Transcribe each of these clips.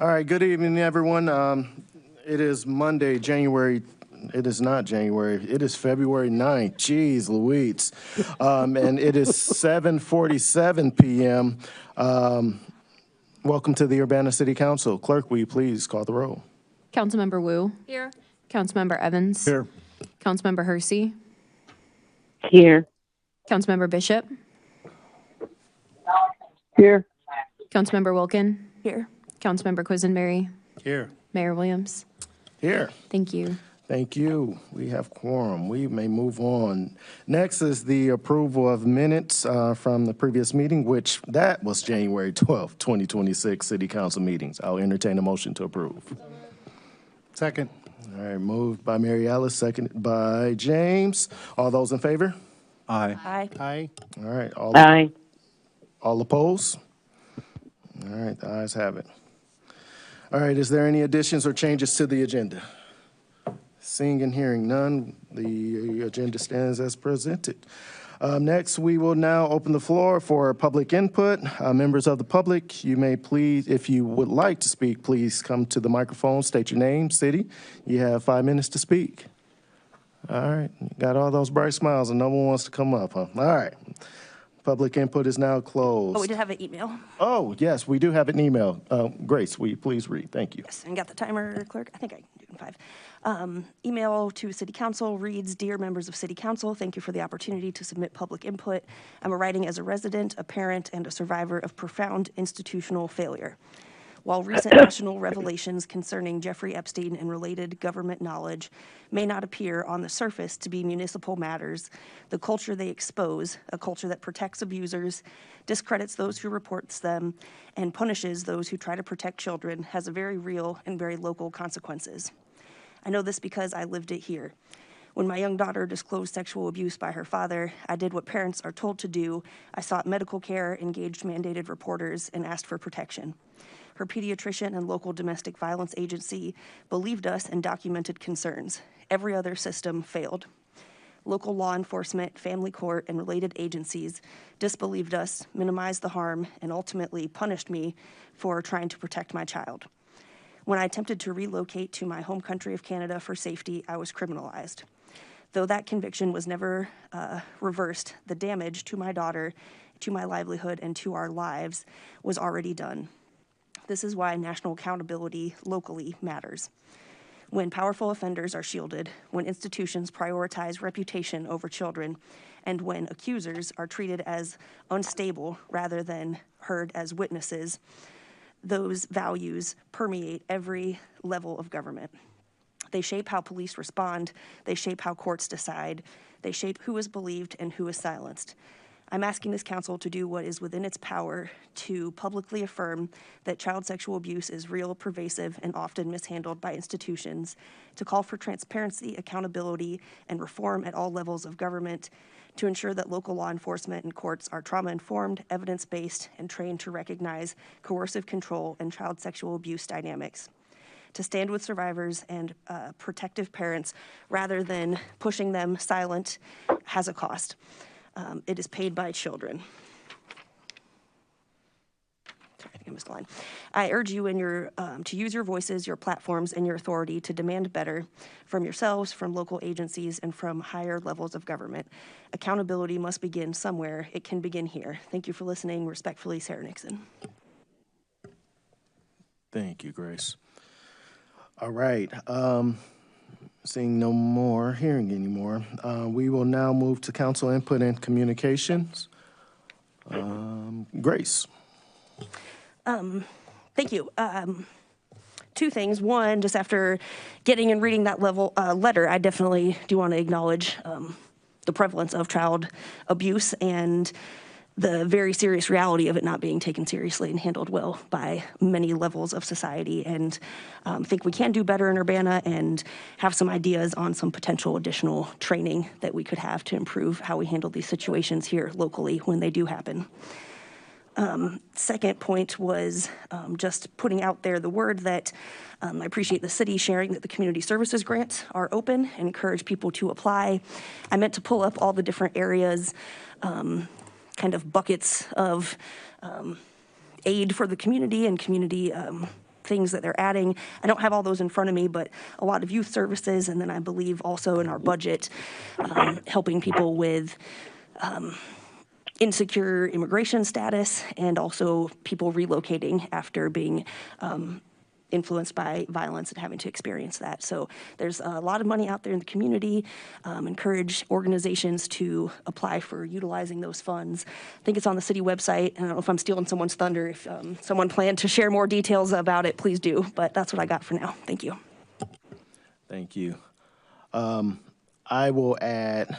All right, good evening, everyone. It is Monday, it is not January, it is February 9th. Jeez Louise. And it is 7:47 p.m. Welcome to the Urbana City Council. Clerk, will you please call the roll? Councilmember Wu. Here. Councilmember Evans. Here. Councilmember Hersey. Here. Councilmember Bishop. Here. Councilmember Wilkin. Here. Councilmember Quisenberry. Here. Mayor Williams. Here. Thank you. Thank you. We have quorum. We may move on. Next is the approval of minutes from the previous meeting, which that was January 12th, 2026 City Council meetings. I'll entertain a motion to approve. Second. All right, moved by Mary Alice, seconded by James. All those in favor? Aye. Aye. Aye. All right, Aye. all opposed? All right, the ayes have it. All right, is there any additions or changes to the agenda? Seeing and hearing none, the agenda stands as presented. Next, we will now open the floor for public input. Members of the public, you may please, if you would like to speak, please come to the microphone, state your name, city. You have 5 minutes to speak. All right, got all those bright smiles and no one wants to come up, huh? All right, public input is now closed. Oh, we did have an email. Oh, yes, we do have an email. Grace, will you please read? Thank you. Yes, and got the timer, clerk. I think I can do it in 5. Email to City Council reads, Dear members of City Council, thank you for the opportunity to submit public input. I'm writing as a resident, a parent, and a survivor of profound institutional failure. While recent national revelations concerning Jeffrey Epstein and related government knowledge may not appear on the surface to be municipal matters, the culture they expose, a culture that protects abusers, discredits those who reports them, and punishes those who try to protect children, has a very real and very local consequences. I know this because I lived it here. When my young daughter disclosed sexual abuse by her father, I did what parents are told to do. I sought medical care, engaged mandated reporters, and asked for protection. Her pediatrician and local domestic violence agency believed us and documented concerns. Every other system failed. Local law enforcement, family court, and related agencies disbelieved us, minimized the harm, and ultimately punished me for trying to protect my child. When I attempted to relocate to my home country of Canada for safety, I was criminalized. Though that conviction was never reversed, the damage to my daughter, to my livelihood, and to our lives was already done. This is why national accountability locally matters. When powerful offenders are shielded, when institutions prioritize reputation over children, and when accusers are treated as unstable rather than heard as witnesses, those values permeate every level of government. They shape how police respond, they shape how courts decide, they shape who is believed and who is silenced. I'm asking this council to do what is within its power to publicly affirm that child sexual abuse is real, pervasive, and often mishandled by institutions, to call for transparency, accountability, and reform at all levels of government, to ensure that local law enforcement and courts are trauma-informed, evidence-based, and trained to recognize coercive control and child sexual abuse dynamics, to stand with survivors and protective parents rather than pushing them silent has a cost. It is paid by children. Sorry, I think I missed a line. I urge you to use your voices, your platforms, and your authority to demand better from yourselves, from local agencies, and from higher levels of government. Accountability must begin somewhere. It can begin here. Thank you for listening. Respectfully, Sarah Nixon. Thank you, Grace. All right. Seeing no more, hearing any more, we will now move to council input and communications. Grace. Thank you. 2 things. One, just after getting and reading that letter, I definitely do want to acknowledge the prevalence of child abuse and the very serious reality of it not being taken seriously and handled well by many levels of society, and think we can do better in Urbana and have some ideas on some potential additional training that we could have to improve how we handle these situations here locally when they do happen. Second point was just putting out there the word that I appreciate the city sharing that the community services grants are open and encourage people to apply. I meant to pull up all the different areas, kind of buckets of aid for the community and community things that they're adding. I don't have all those in front of me, but a lot of youth services, and then I believe also in our budget, helping people with insecure immigration status and also people relocating after being influenced by violence and having to experience that. So there's a lot of money out there in the community. Encourage organizations to apply for utilizing those funds. I think it's on the city website. I don't know if I'm stealing someone's thunder. If someone planned to share more details about it, please do. But that's what I got for now. Thank you. Thank you. I will add,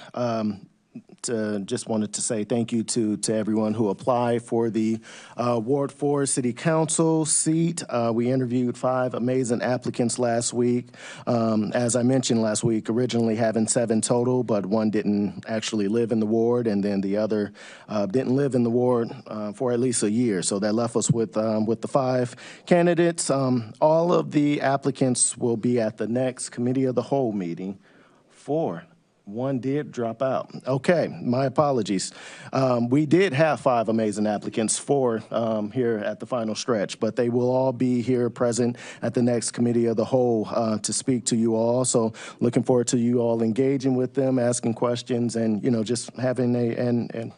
just wanted to say thank you to everyone who applied for the Ward 4 City Council seat. We interviewed 5 amazing applicants last week. As I mentioned last week, originally having 7 total, but 1 didn't actually live in the ward, and then the other didn't live in the ward for at least a year. So that left us with the 5 candidates. All of the applicants will be at the next Committee of the Whole meeting. 4. 1 did drop out. Okay, my apologies. We did have 5 amazing applicants, 4 here at the final stretch, but they will all be here present at the next Committee of the Whole to speak to you all. So looking forward to you all engaging with them, asking questions, and just having an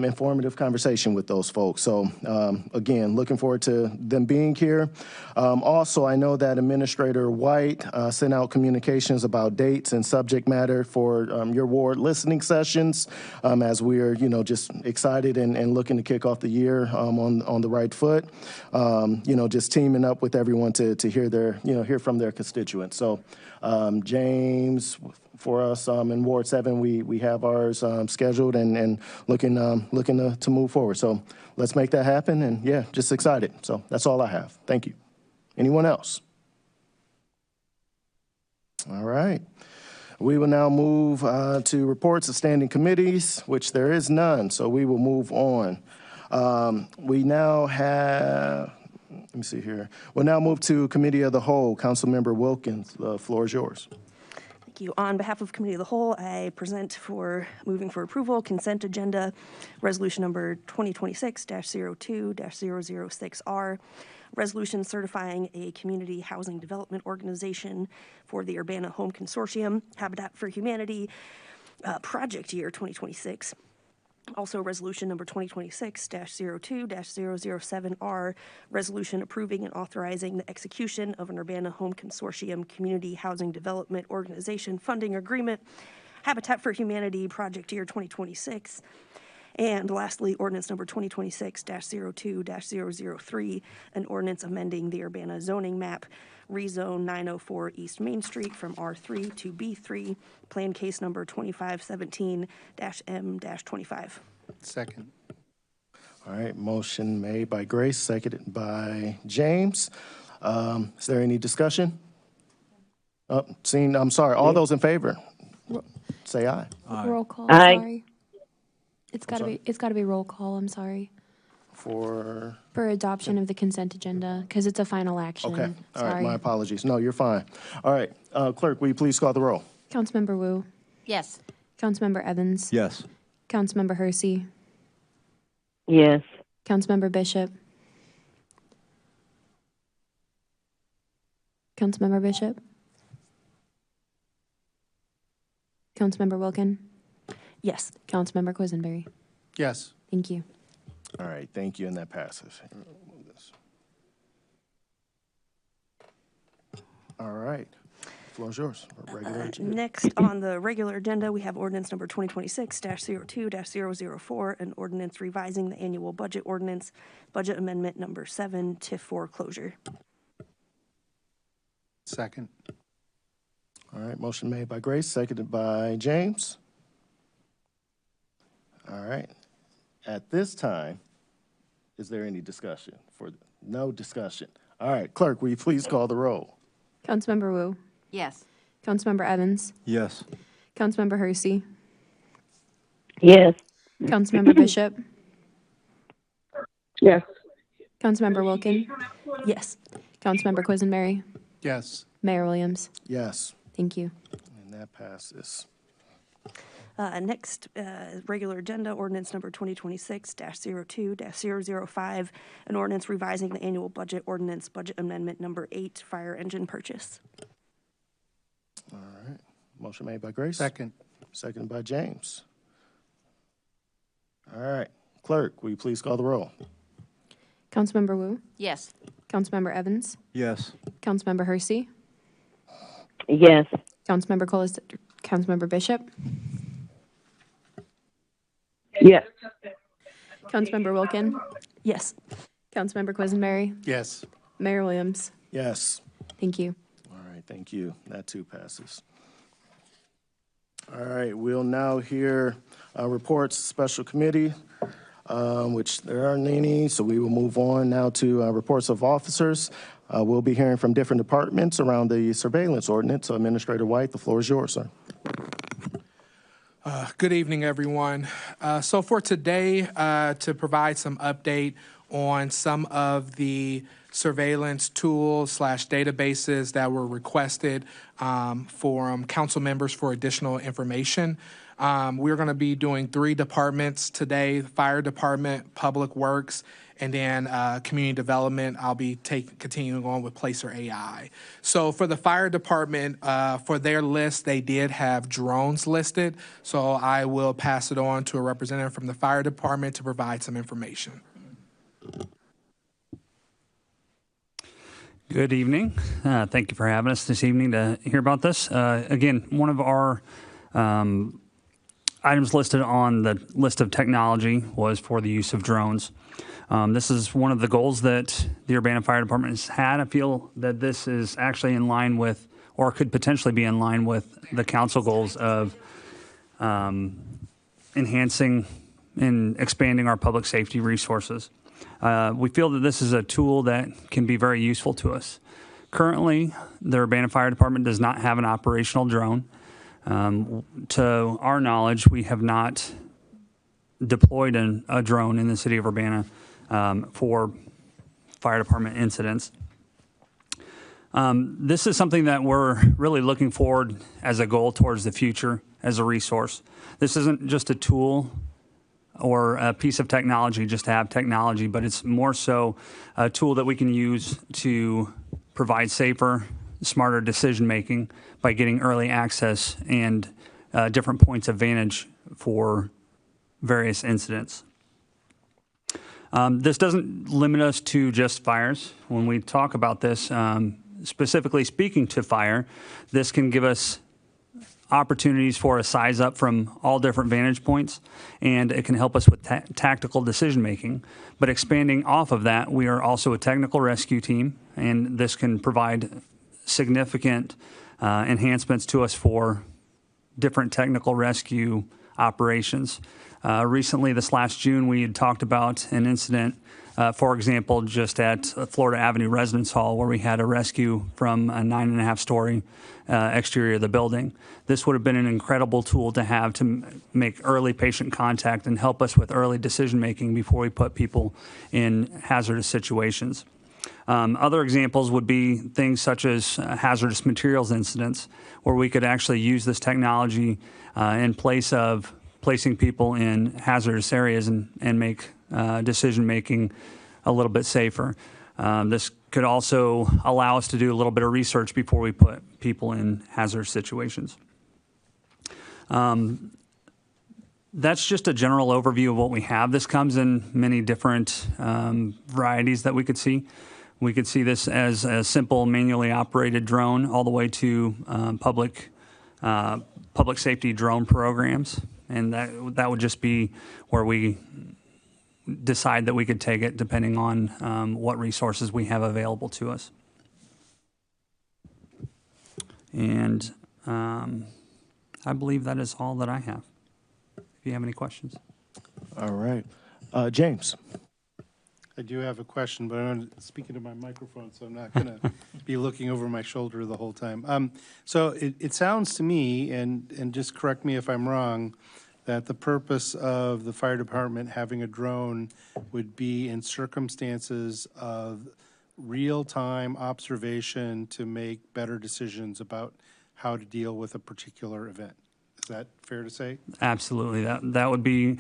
informative conversation with those folks. So again, looking forward to them being here. Also, I know that Administrator White sent out communications about dates and subject matter for your ward listening sessions as we're, just excited and looking to kick off the year on the right foot. Just teaming up with everyone to hear from their constituents. So James, for us in Ward 7, we have ours scheduled and looking to move forward. So let's make that happen, and yeah, just excited. So that's all I have. Thank you. Anyone else? All right. We will now move to reports of standing committees, which there is none, so we will move on. We now have, let me see here. We'll now move to Committee of the Whole. Councilmember Wilkins, the floor is yours. Thank you. On behalf of Committee of the Whole, I present for moving for approval consent agenda resolution number 2026-02-006R, resolution certifying a community housing development organization for the Urbana Home Consortium, Habitat for Humanity, project year 2026. Also, resolution number 2026-02-007R, resolution approving and authorizing the execution of an Urbana Home Consortium Community Housing Development Organization funding agreement, Habitat for Humanity, project year 2026. And lastly, ordinance number 2026-02-003, an ordinance amending the Urbana zoning map, rezone 904 East Main Street from R3 to B3, plan case number 2517-M-25. Second. All right, motion made by Grace, seconded by James. Is there any discussion? I'm sorry, all those in favor, say aye. Roll call, Aye. sorry. It's gotta be roll call, I'm sorry. For adoption of the consent agenda, because it's a final action. Okay, all right, Sorry. my apologies. No, you're fine. All right, clerk, will you please call the roll? Councilmember Wu, Yes. Councilmember Evans, Yes. Councilmember Hersey, Yes. Councilmember Bishop, Councilmember Bishop, Councilmember Wilkin, Yes. Councilmember Quisenberry. Yes. Thank you. All right, thank you, and that passes. All right, floor is yours. Regular agenda. Next on the regular agenda, we have ordinance number 2026-02-004, an ordinance revising the annual budget ordinance, budget amendment number 7, TIF foreclosure. Second. All right, motion made by Grace, seconded by James. All right. At this time, is there any discussion? No discussion. All right, clerk, will you please call the roll? Councilmember Wu, Yes. Councilmember Evans, Yes. Councilmember Hersey, Yes. Councilmember Bishop, Yes. Councilmember Wilkin, Yes. Councilmember Quisenberry, Yes. Mayor Williams. Yes, Thank you. and that passes. Next, regular agenda, ordinance number 2026-02-005, an ordinance revising the annual budget ordinance, budget amendment number 8, fire engine purchase. All right. Motion made by Grace. Second. Seconded by James. All right. Clerk, will you please call the roll? Councilmember Wu, Yes. Councilmember Evans, Yes. Councilmember Hersey, Yes. Councilmember Councilmember Bishop, Yes. Councilmember Wilkin, Yes. Councilmember Quisenberry, Yes. Mayor Williams. Yes. Thank you. All right, thank you. That too passes. All right, we'll now hear reports, special committee, which there aren't any, so we will move on now to reports of officers. We'll be hearing from different departments around the surveillance ordinance. So Administrator White, the floor is yours, sir. Good evening, everyone. So for today, to provide some update on some of the surveillance tools / databases that were requested from council members for additional information. We're going to be doing 3 departments today: Fire Department, Public Works, and then Community Development. I'll be continuing on with Placer AI. So for the Fire Department, for their list, they did have drones listed. So I will pass it on to a representative from the Fire Department to provide some information. Good evening. Thank you for having us this evening to hear about this. Again, one of our items listed on the list of technology was for the use of drones. This is one of the goals that the Urbana Fire Department has had. I feel that this is actually in line with, or could potentially be in line with, the council goals of enhancing and expanding our public safety resources. We feel that this is a tool that can be very useful to us. Currently, the Urbana Fire Department does not have an operational drone. To our knowledge, we have not deployed a drone in the city of Urbana for fire department incidents. This is something that we're really looking forward as a goal towards the future as a resource. This isn't just a tool or a piece of technology just to have technology, but it's more so a tool that we can use to provide safer, smarter decision making by getting early access and different points of vantage for various incidents. This doesn't limit us to just fires. When we talk about this, specifically speaking to fire, this can give us opportunities for a size up from all different vantage points, and it can help us with tactical decision making. But expanding off of that, we are also a technical rescue team, and this can provide significant enhancements to us for different technical rescue operations. Recently, this last June, we had talked about an incident, for example, just at Florida Avenue Residence Hall, where we had a rescue from a 9.5-story exterior of the building. This would have been an incredible tool to have to make early patient contact and help us with early decision making before we put people in hazardous situations. Other examples would be things such as hazardous materials incidents, where we could actually use this technology in place of placing people in hazardous areas and make decision making a little bit safer. This could also allow us to do a little bit of research before we put people in hazardous situations. That's just a general overview of what we have. This comes in many different varieties that we could see. We could see this as a simple manually operated drone all the way to public safety drone programs. And that would just be where we decide that we could take it depending on what resources we have available to us. And I believe that is all that I have. If you have any questions. All right. James. I do have a question, but I'm speaking to my microphone, so I'm not going to be looking over my shoulder the whole time. So it sounds to me, and just correct me if I'm wrong, that the purpose of the fire department having a drone would be in circumstances of real-time observation to make better decisions about how to deal with a particular event. Is that fair to say? Absolutely. That would be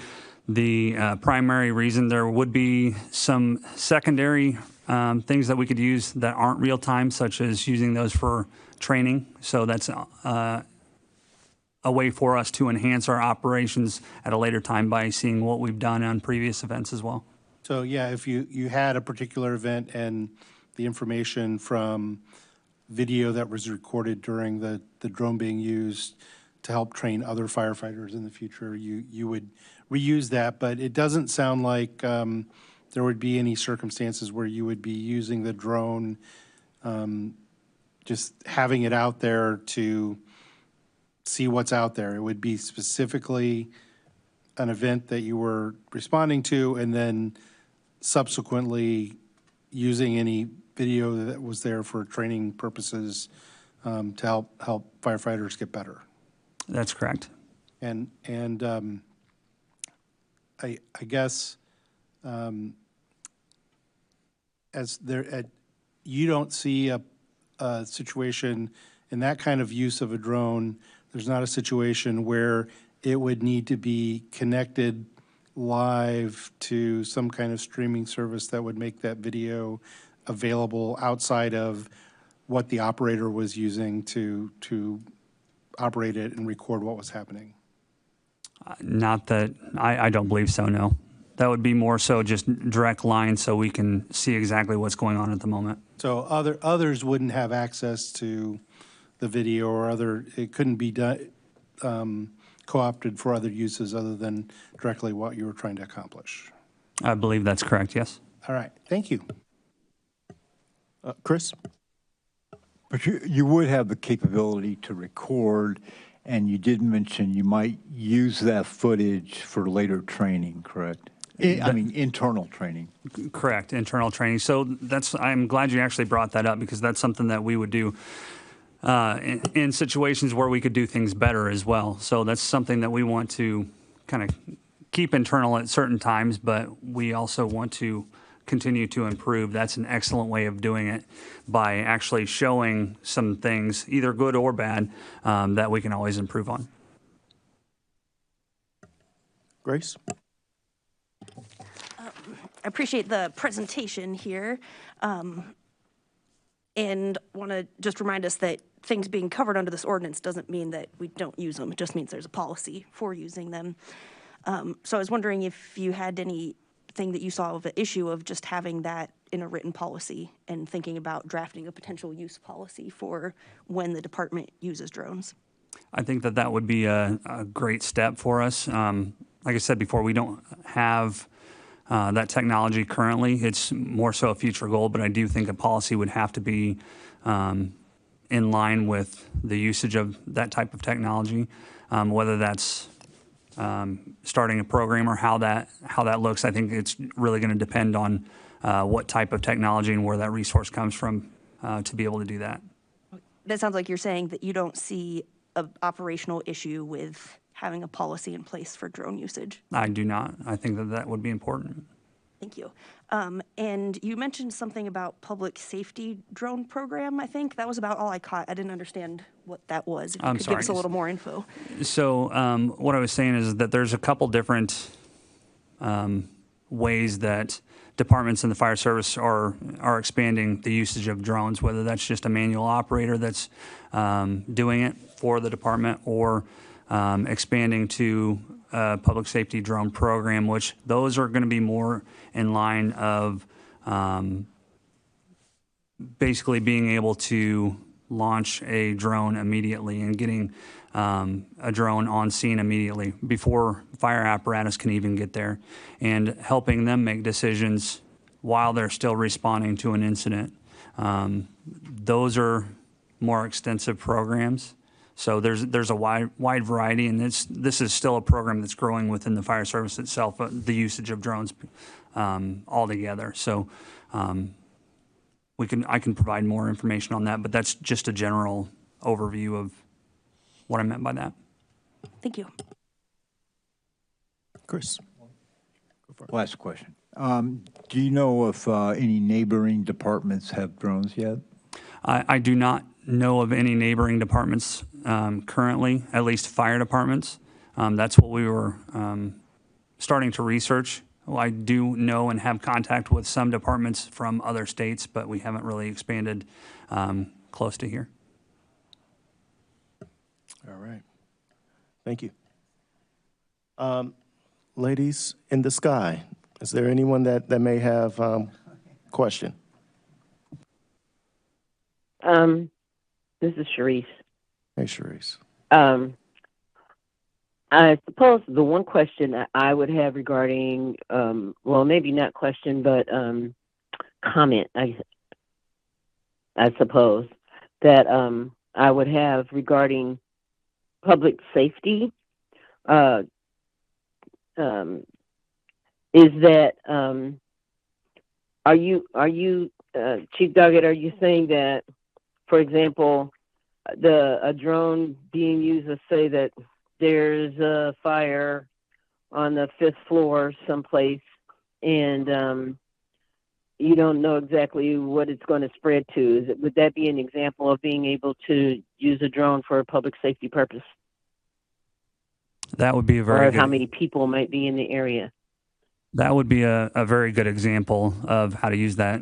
the primary reason. There would be some secondary things that we could use that aren't real time, such as using those for training. So that's a way for us to enhance our operations at a later time by seeing what we've done on previous events as well. So, yeah, if you had a particular event and the information from video that was recorded during the drone being used to help train other firefighters in the future, you would reuse that. But it doesn't sound like there would be any circumstances where you would be using the drone, just having it out there to see what's out there. It would be specifically an event that you were responding to, and then subsequently using any video that was there for training purposes to help firefighters get better. That's correct. And I guess as there, you don't see a situation in that kind of use of a drone. There's not a situation where it would need to be connected live to some kind of streaming service that would make that video available outside of what the operator was using to operate it and record what was happening. Not that, I don't believe so, no. That would be more so just direct line so we can see exactly what's going on at the moment. So others wouldn't have access to the video, or it couldn't be done, co-opted for other uses other than directly what you were trying to accomplish. I believe that's correct, yes. All right, thank you. Chris? But you would have the capability to record, and you did mention you might use that footage for later training, correct? I mean, internal training. Correct, internal training. So I'm glad you actually brought that up, because that's something that we would do in situations where we could do things better as well. So that's something that we want to kind of keep internal at certain times, but we also want to continue to improve. That's an excellent way of doing it, by actually showing some things, either good or bad, that we can always improve on. Grace? I appreciate the presentation here, and want to just remind us that things being covered under this ordinance doesn't mean that we don't use them. It just means there's a policy for using them. So I was wondering if you had anything that you saw of an issue of just having that in a written policy and thinking about drafting a potential use policy for when the department uses drones. I think that would be a great step for us. Like I said before, we don't have that technology currently. It's more so a future goal, but I do think a policy would have to be in line with the usage of that type of technology, whether that's starting a program or how that looks. I think it's really going to depend on what type of technology and where that resource comes from to be able to do that. That sounds like you're saying that you don't see an operational issue with having a policy in place for drone usage. I do not. I think that would be important. Thank you. And you mentioned something about public safety drone program, I think. That was about all I caught. I didn't understand what that was. If you could give us a little more info. So what I was saying is that there's a couple different ways that departments in the fire service are expanding the usage of drones, whether that's just a manual operator that's doing it for the department, or expanding to a public safety drone program, which those are going to be more in line of basically being able to launch a drone immediately and getting a drone on scene immediately before fire apparatus can even get there, and helping them make decisions while they're still responding to an incident. Those are more extensive programs. So there's a wide variety, and this is still a program that's growing within the fire service itself, the usage of drones altogether. So I can provide more information on that, but that's just a general overview of what I meant by that. Thank you. Chris? Last question. Do you know if any neighboring departments have drones yet? I do not know of any neighboring departments currently, at least fire departments. That's what we were starting to research. Well, I do know and have contact with some departments from other states, but we haven't really expanded close to here. All right. Thank you. Ladies in the sky, is there anyone that may have question? This is Sharice. Hey, Sharice. I suppose the one question that I would have regarding, well, maybe not question, but comment, I suppose, that I would have regarding public safety is that are you Chief Doggett, are you saying that, for example, a drone being used, let's say that there's a fire on the 5th floor someplace, and you don't know exactly what it's going to spread to. Would that be an example of being able to use a drone for a public safety purpose? That would be a very Or good, how many people might be in the area? that would be a very good example of how to use that.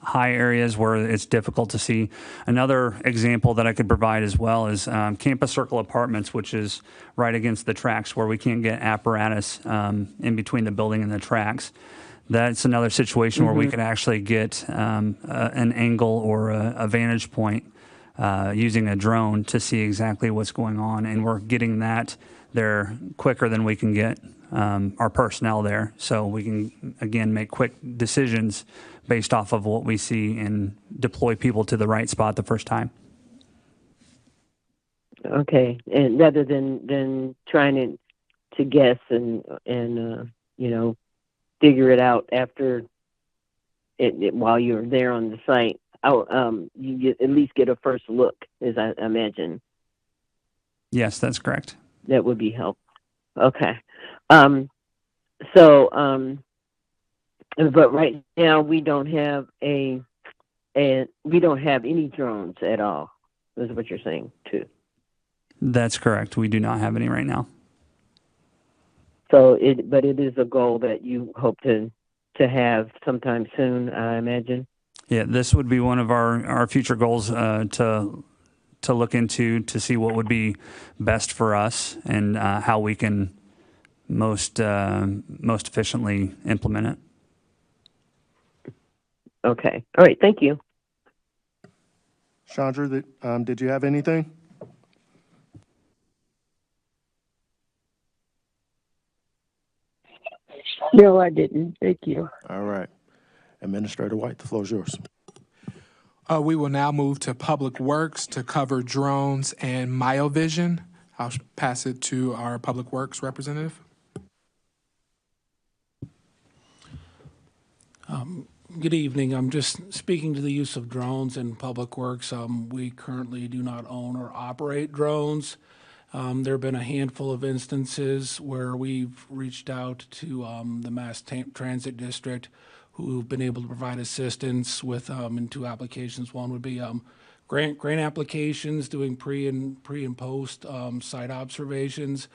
High areas where it's difficult to see. Another example that I could provide as well is Campus Circle Apartments, which is right against the tracks where we can't get apparatus in between the building and the tracks. That's another situation where we could actually get an angle or a vantage point using a drone to see exactly what's going on. And we're getting that there quicker than we can get our personnel there. So we can, again, make quick decisions based off of what we see and deploy people to the right spot the first time. Okay, and rather than trying to guess and you know, figure it out after while you're there on the site, you at least get a first look, as I imagine. Yes, that's correct. That would be helpful. Okay. But right now we don't have we don't have any drones at all. Is what you're saying too. That's correct. We do not have any right now. So but it is a goal that you hope to have sometime soon, I imagine. Yeah, this would be one of our future goals to look into to see what would be best for us and how we can most efficiently implement it. Okay. All right. Thank you. Chandra, did you have anything? No, I didn't. Thank you. All right. Administrator White, the floor is yours. We will now move to Public Works to cover drones and MyoVision. I'll pass it to our Public Works representative. Good evening. I'm just speaking to the use of drones in Public Works. We currently do not own or operate drones. There have been a handful of instances where we've reached out to the Mass Transit District, who've been able to provide assistance with in two applications. One would be grant applications, doing pre and post site observations,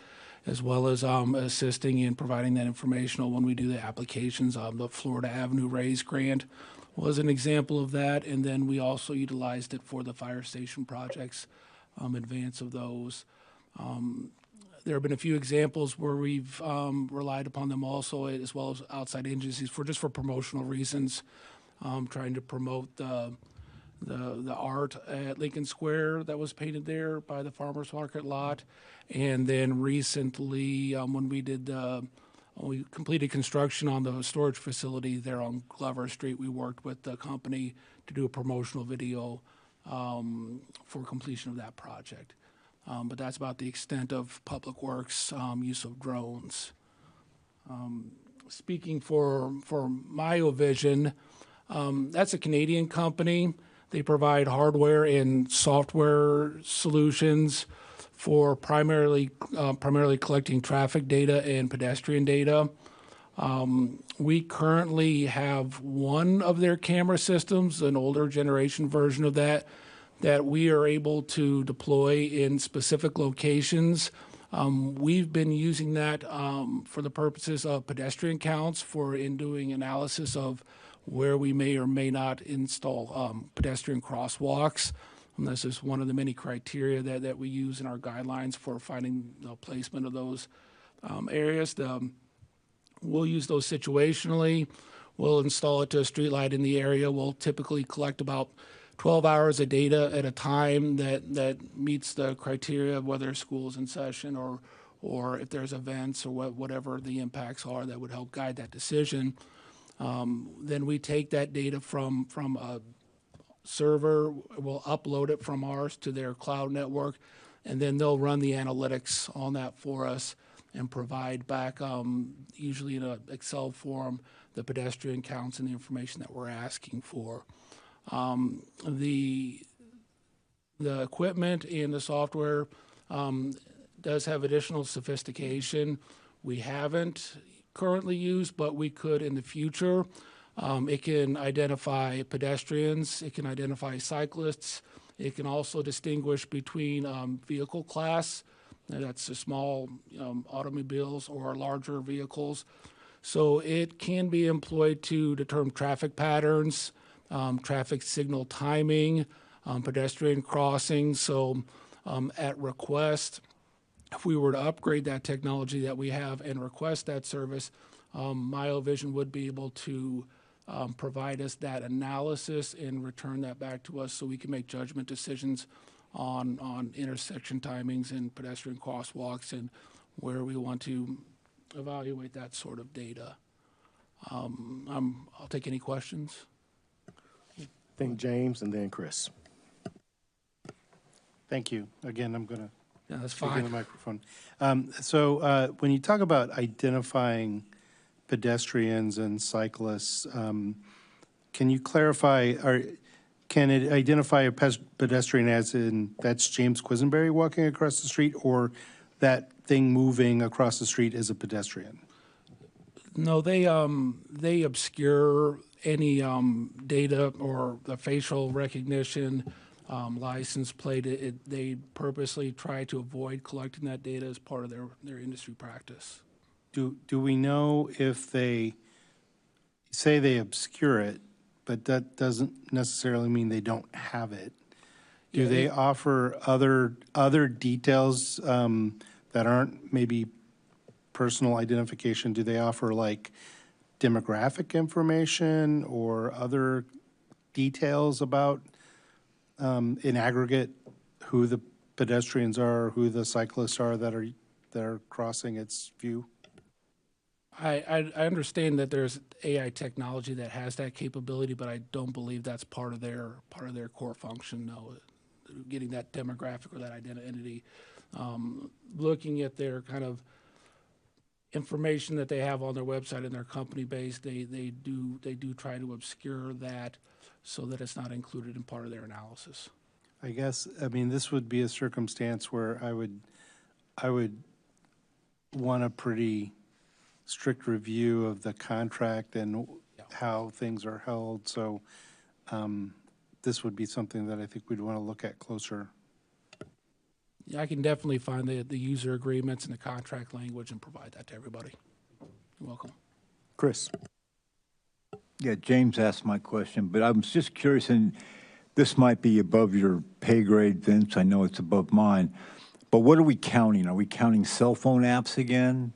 as well as assisting in providing that informational when we do the applications. The Florida Avenue Raise grant was an example of that, and then we also utilized it for the fire station projects, advance of those. There have been a few examples where we've relied upon them also, as well as outside agencies for promotional reasons, trying to promote the art at Lincoln Square that was painted there by the farmers market lot. And then recently, when we completed construction on the storage facility there on Glover Street, we worked with the company to do a promotional video for completion of that project. But that's about the extent of Public Works use of drones. Speaking for MyoVision, that's a Canadian company. They provide hardware and software solutions for primarily collecting traffic data and pedestrian data. We currently have one of their camera systems, an older generation version of that that we are able to deploy in specific locations. We've been using that for the purposes of pedestrian counts in doing analysis of where we may or may not install pedestrian crosswalks. And this is one of the many criteria that we use in our guidelines for finding the placement of those areas. We'll use those situationally. We'll install it to a streetlight in the area. We'll typically collect about 12 hours of data at a time that meets the criteria of whether school's in session or if there's events or whatever the impacts are that would help guide that decision. Then we take that data from a server, we'll upload it from ours to their cloud network, and then they'll run the analytics on that for us and provide back, usually in an Excel form, the pedestrian counts and the information that we're asking for. The equipment and the software does have additional sophistication. We haven't currently used, but we could in the future. It can identify pedestrians, it can identify cyclists, it can also distinguish between vehicle class, that's the small automobiles or larger vehicles. So it can be employed to determine traffic patterns, traffic signal timing, pedestrian crossings. So at request, if we were to upgrade that technology that we have and request that service, MyoVision would be able to provide us that analysis and return that back to us so we can make judgment decisions on intersection timings and pedestrian crosswalks and where we want to evaluate that sort of data. I'll take any questions. I think James and then Chris. Thank you. Again, I'm going to Yeah, that's speak in fine. the microphone. So when you talk about identifying pedestrians and cyclists, can you clarify, can it identify a pedestrian as in that's James Quisenberry walking across the street, or that thing moving across the street is a pedestrian? No, they obscure any data or the facial recognition, license plate. They purposely try to avoid collecting that data as part of their industry practice. Do we know if they say they obscure it, but that doesn't necessarily mean they don't have it? Do they offer other details that aren't maybe personal identification? Do they offer like demographic information or other details about, in aggregate, who the pedestrians are, who the cyclists are that are crossing its view? I understand that there's AI technology that has that capability, but I don't believe that's part of their core function. No, getting that demographic or that identity, looking at their kind of information that they have on their website and their company base, they do try to obscure that so that it's not included in part of their analysis. I guess, I mean, this would be a circumstance where I would want a pretty strict review of the contract and how things are held. So this would be something that I think we'd want to look at closer. Yeah, I can definitely find the user agreements and the contract language and provide that to everybody. You're welcome. Chris. Yeah, James asked my question, but I was just curious, and this might be above your pay grade, Vince. I know it's above mine. But what are we counting? Are we counting cell phone apps again?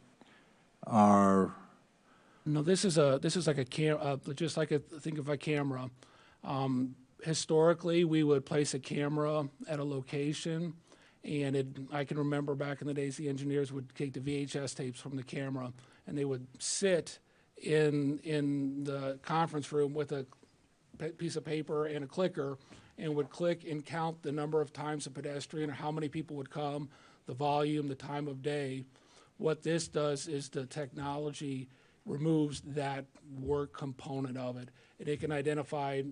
Or No, this is like a just like think of a camera. Historically, we would place a camera at a location, and I can remember back in the days, the engineers would take the VHS tapes from the camera, and they would sit in the conference room with a piece of paper and a clicker, and would click and count the number of times a pedestrian or how many people would come, the volume, the time of day. What this does is the technology removes that work component of it, and it can identify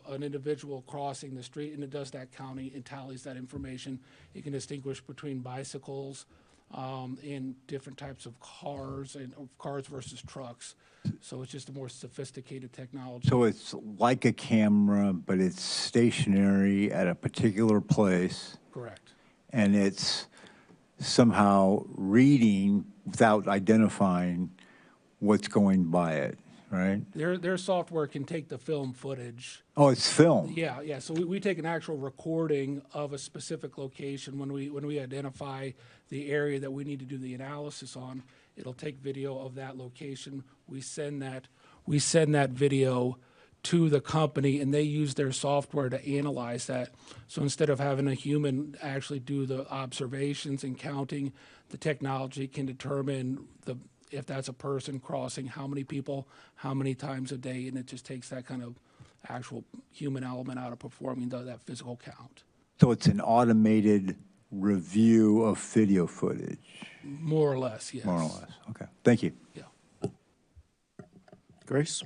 an individual crossing the street, and it does that counting and tallies that information. It can distinguish between bicycles, in different types of cars and cars versus trucks. So it's just a more sophisticated technology. So it's like a camera, but it's stationary at a particular place, Correct. and it's somehow reading without identifying what's going by it, right? Their software can take the film footage. Oh, it's film. Yeah, yeah. So we take an actual recording of a specific location when we identify the area that we need to do the analysis on. It'll take video of that location. We send that video to the company, and they use their software to analyze that. So instead of having a human actually do the observations and counting, the technology can determine if that's a person crossing, how many people, how many times a day, and it just takes that kind of actual human element out of performing that physical count. So it's an automated review of video footage, More or less, yes. more or less. Okay, thank you. Yeah. Grace?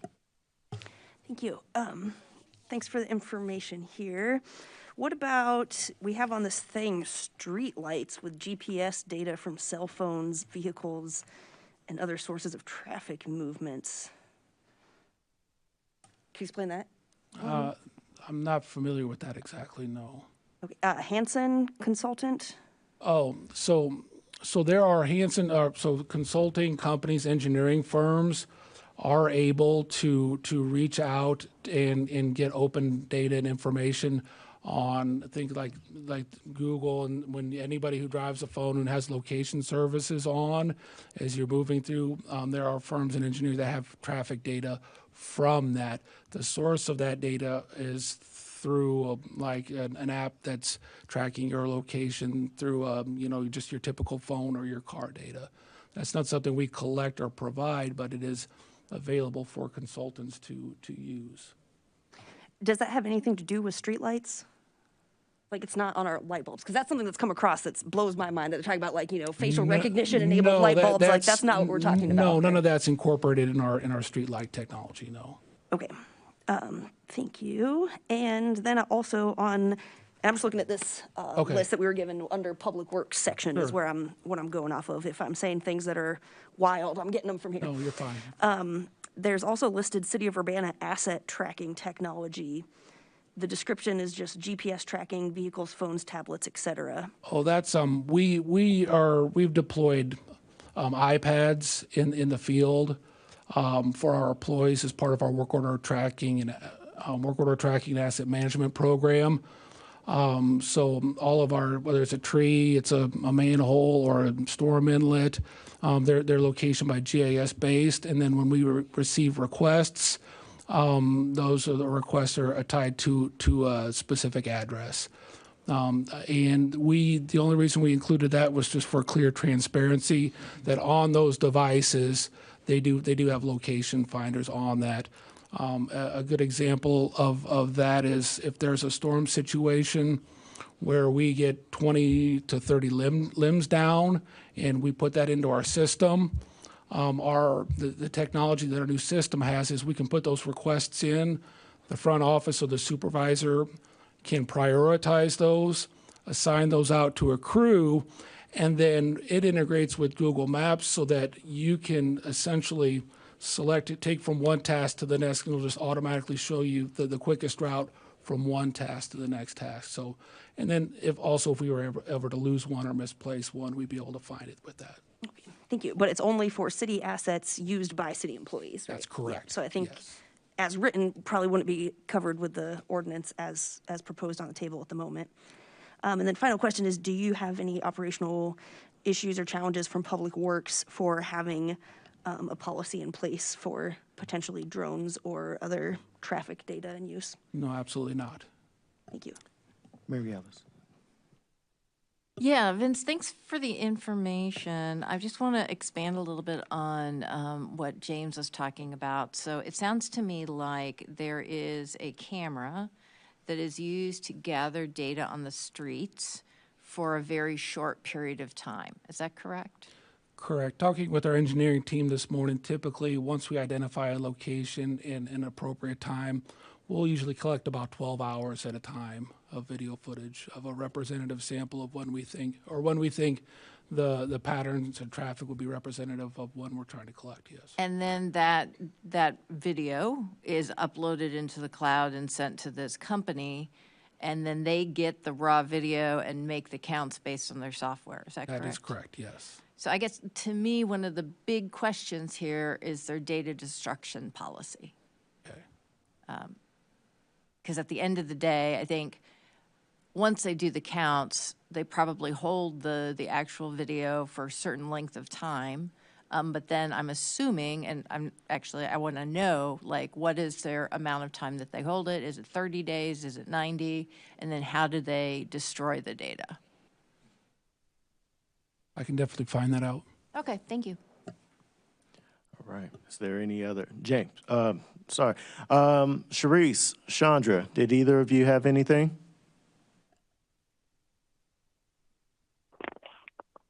Thank you. Thanks for the information here. What about, we have on this thing street lights with GPS data from cell phones, vehicles, and other sources of traffic movements. Can you explain that? I'm not familiar with that exactly, no. Okay. Hansen Consultant? Oh, so there are so consulting companies, engineering firms are able to reach out and get open data and information on things like Google, and when anybody who drives a phone and has location services on, as you're moving through, there are firms and engineers that have traffic data from that. The source of that data is through an app that's tracking your location through just your typical phone or your car data. That's not something we collect or provide, but it is available for consultants to use. Does that have anything to do with streetlights? Like, it's not on our light bulbs? Because that's something that's come across that blows my mind, that they're talking about, facial recognition enabled light bulbs. That's not what we're talking about. No, Okay. none of that's incorporated in our street light technology, no. Okay. Thank you. And then also I'm just looking at this Okay. list that we were given under Public Works section is Sure. what I'm going off of. If I'm saying things that are wild, I'm getting them from here. No, you're fine. There's also listed City of Urbana asset tracking technology. The description is just GPS tracking, vehicles, phones, tablets, et cetera. Oh, that's we've deployed iPads in the field for our employees as part of our work order tracking and asset management program. So all of our, whether it's a tree, it's a manhole, or a storm inlet, they're location by GIS based. And then when we receive requests, those are the requests are tied to a specific address. And the only reason we included that was just for clear transparency, that on those devices, they do have location finders on that. A good example of that is if there's a storm situation where we get 20 to 30 limbs down and we put that into our system, the technology that our new system has is we can put those requests in. The front office or the supervisor can prioritize those, assign those out to a crew, and then it integrates with Google Maps so that you can essentially select it, take from one task to the next, and it'll just automatically show you the quickest route from one task to the next task. So, and then if we were ever to lose one or misplace one, we'd be able to find it with that. Okay, thank you. But it's only for city assets used by city employees, right? That's correct. Yeah. So I think, Yes. as written, probably wouldn't be covered with the ordinance as proposed on the table at the moment. And then final question is, do you have any operational issues or challenges from Public Works for having a policy in place for potentially drones or other traffic data and use? No, absolutely not. Thank you. Mary Alice? Yeah, Vince, thanks for the information. I just want to expand a little bit on what James was talking about. So it sounds to me like there is a camera that is used to gather data on the streets for a very short period of time. Is that correct? Correct. Talking with our engineering team this morning, typically once we identify a location in an appropriate time, We'll usually collect about 12 hours at a time of video footage of a representative sample of when we think the patterns and traffic will be representative of when we're trying to collect, yes. And then that video is uploaded into the cloud and sent to this company, and then they get the raw video and make the counts based on their software. Is that correct? That is correct, yes. So I guess, to me, one of the big questions here is their data destruction policy. Okay. Because at the end of the day, I think once they do the counts, they probably hold the actual video for a certain length of time. But then I'm assuming, and I want to know, like, what is their amount of time that they hold it? Is it 30 days? Is it 90? And then how do they destroy the data? I can definitely find that out. Okay, thank you. All right. Is there any other? James, sorry. Sharice, Chandra, did either of you have anything?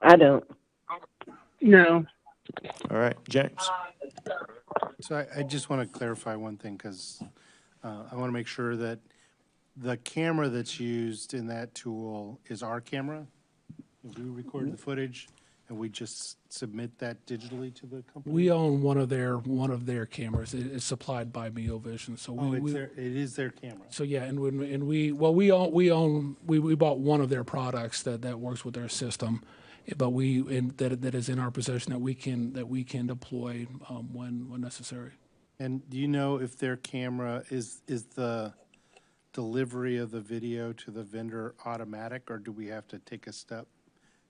I don't. No. All right, James. So I just want to clarify one thing, because I want to make sure that the camera that's used in that tool is our camera. We record the footage and we just submit that digitally to the company? We own one of their cameras. It's supplied by MioVision, so It is their camera. So yeah, we bought one of their products that works with their system, but that is in our possession that we can deploy when necessary. And do you know if their camera is the delivery of the video to the vendor automatic, or do we have to take a step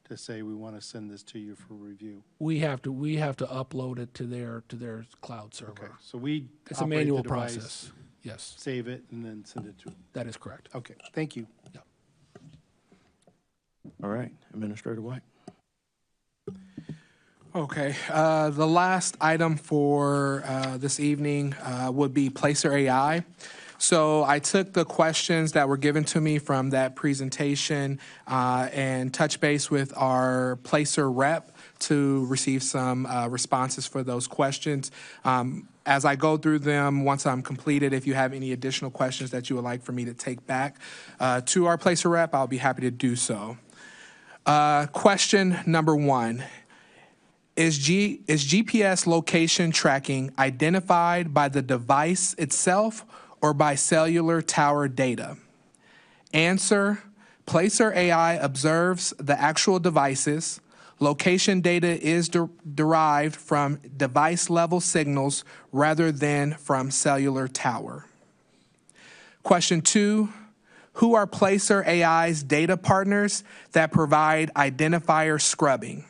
to say we want to send this to you for review? We have to upload it to their cloud server. Okay, so we It's a operate the manual device, process. Yes, save it, and then send it to them. that is correct. Okay, thank you. Yeah. All right, Administrator White. Okay, the last item for this evening would be Placer AI. So I took the questions that were given to me from that presentation and touched base with our Placer rep to receive some responses for those questions. As I go through them, once I'm completed, if you have any additional questions that you would like for me to take back to our Placer rep, I'll be happy to do so. Question number 1. Is GPS location tracking identified by the device itself or by cellular tower data? Answer, Placer AI observes the actual devices. Location data is derived from device-level signals rather than from cellular tower. Question 2, who are Placer AI's data partners that provide identifier scrubbing?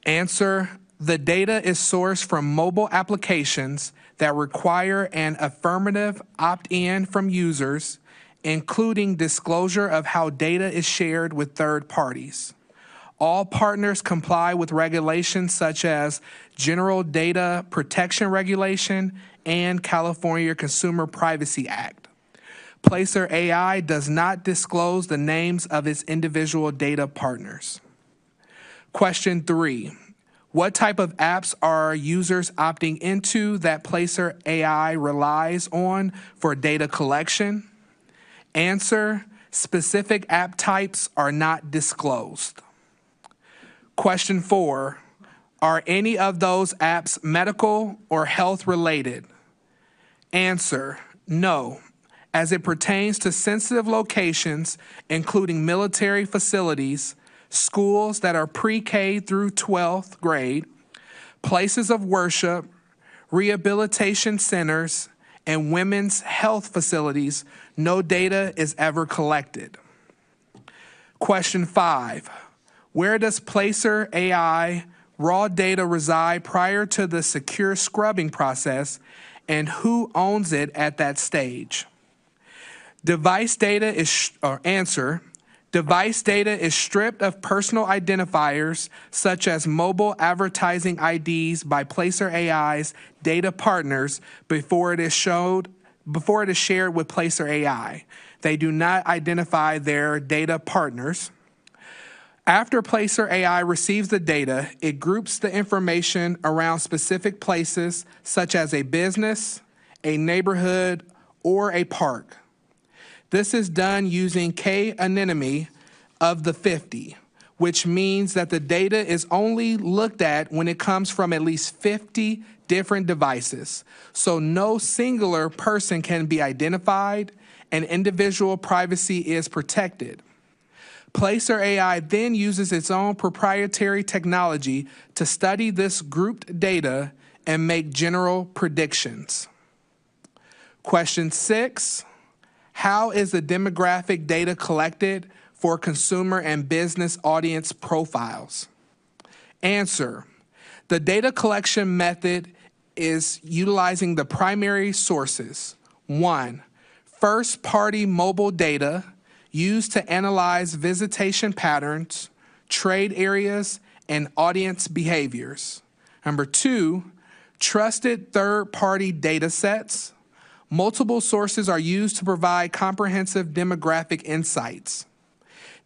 Answer, the data is sourced from mobile applications that require an affirmative opt-in from users, including disclosure of how data is shared with third parties. All partners comply with regulations such as General Data Protection Regulation and California Consumer Privacy Act. Placer AI does not disclose the names of its individual data partners. Question 3, what type of apps are users opting into that Placer AI relies on for data collection? Answer, specific app types are not disclosed. Question 4, are any of those apps medical or health related? Answer, no. As it pertains to sensitive locations, including military facilities, schools that are pre-K through 12th grade, places of worship, rehabilitation centers, and women's health facilities, no data is ever collected. Question 5, where does Placer AI raw data reside prior to the secure scrubbing process, and who owns it at that stage? Device data is stripped of personal identifiers such as mobile advertising IDs by Placer AI's data partners before it is shared with Placer AI. They do not identify their data partners. After Placer AI receives the data, it groups the information around specific places such as a business, a neighborhood, or a park. This is done using k-anonymity of the 50, which means that the data is only looked at when it comes from at least 50 different devices. So no singular person can be identified and individual privacy is protected. Placer AI then uses its own proprietary technology to study this grouped data and make general predictions. Question 6, how is the demographic data collected for consumer and business audience profiles? Answer, the data collection method is utilizing the primary sources. 1, first-party mobile data used to analyze visitation patterns, trade areas, and audience behaviors. Number 2, trusted third-party data sets. Multiple sources are used to provide comprehensive demographic insights.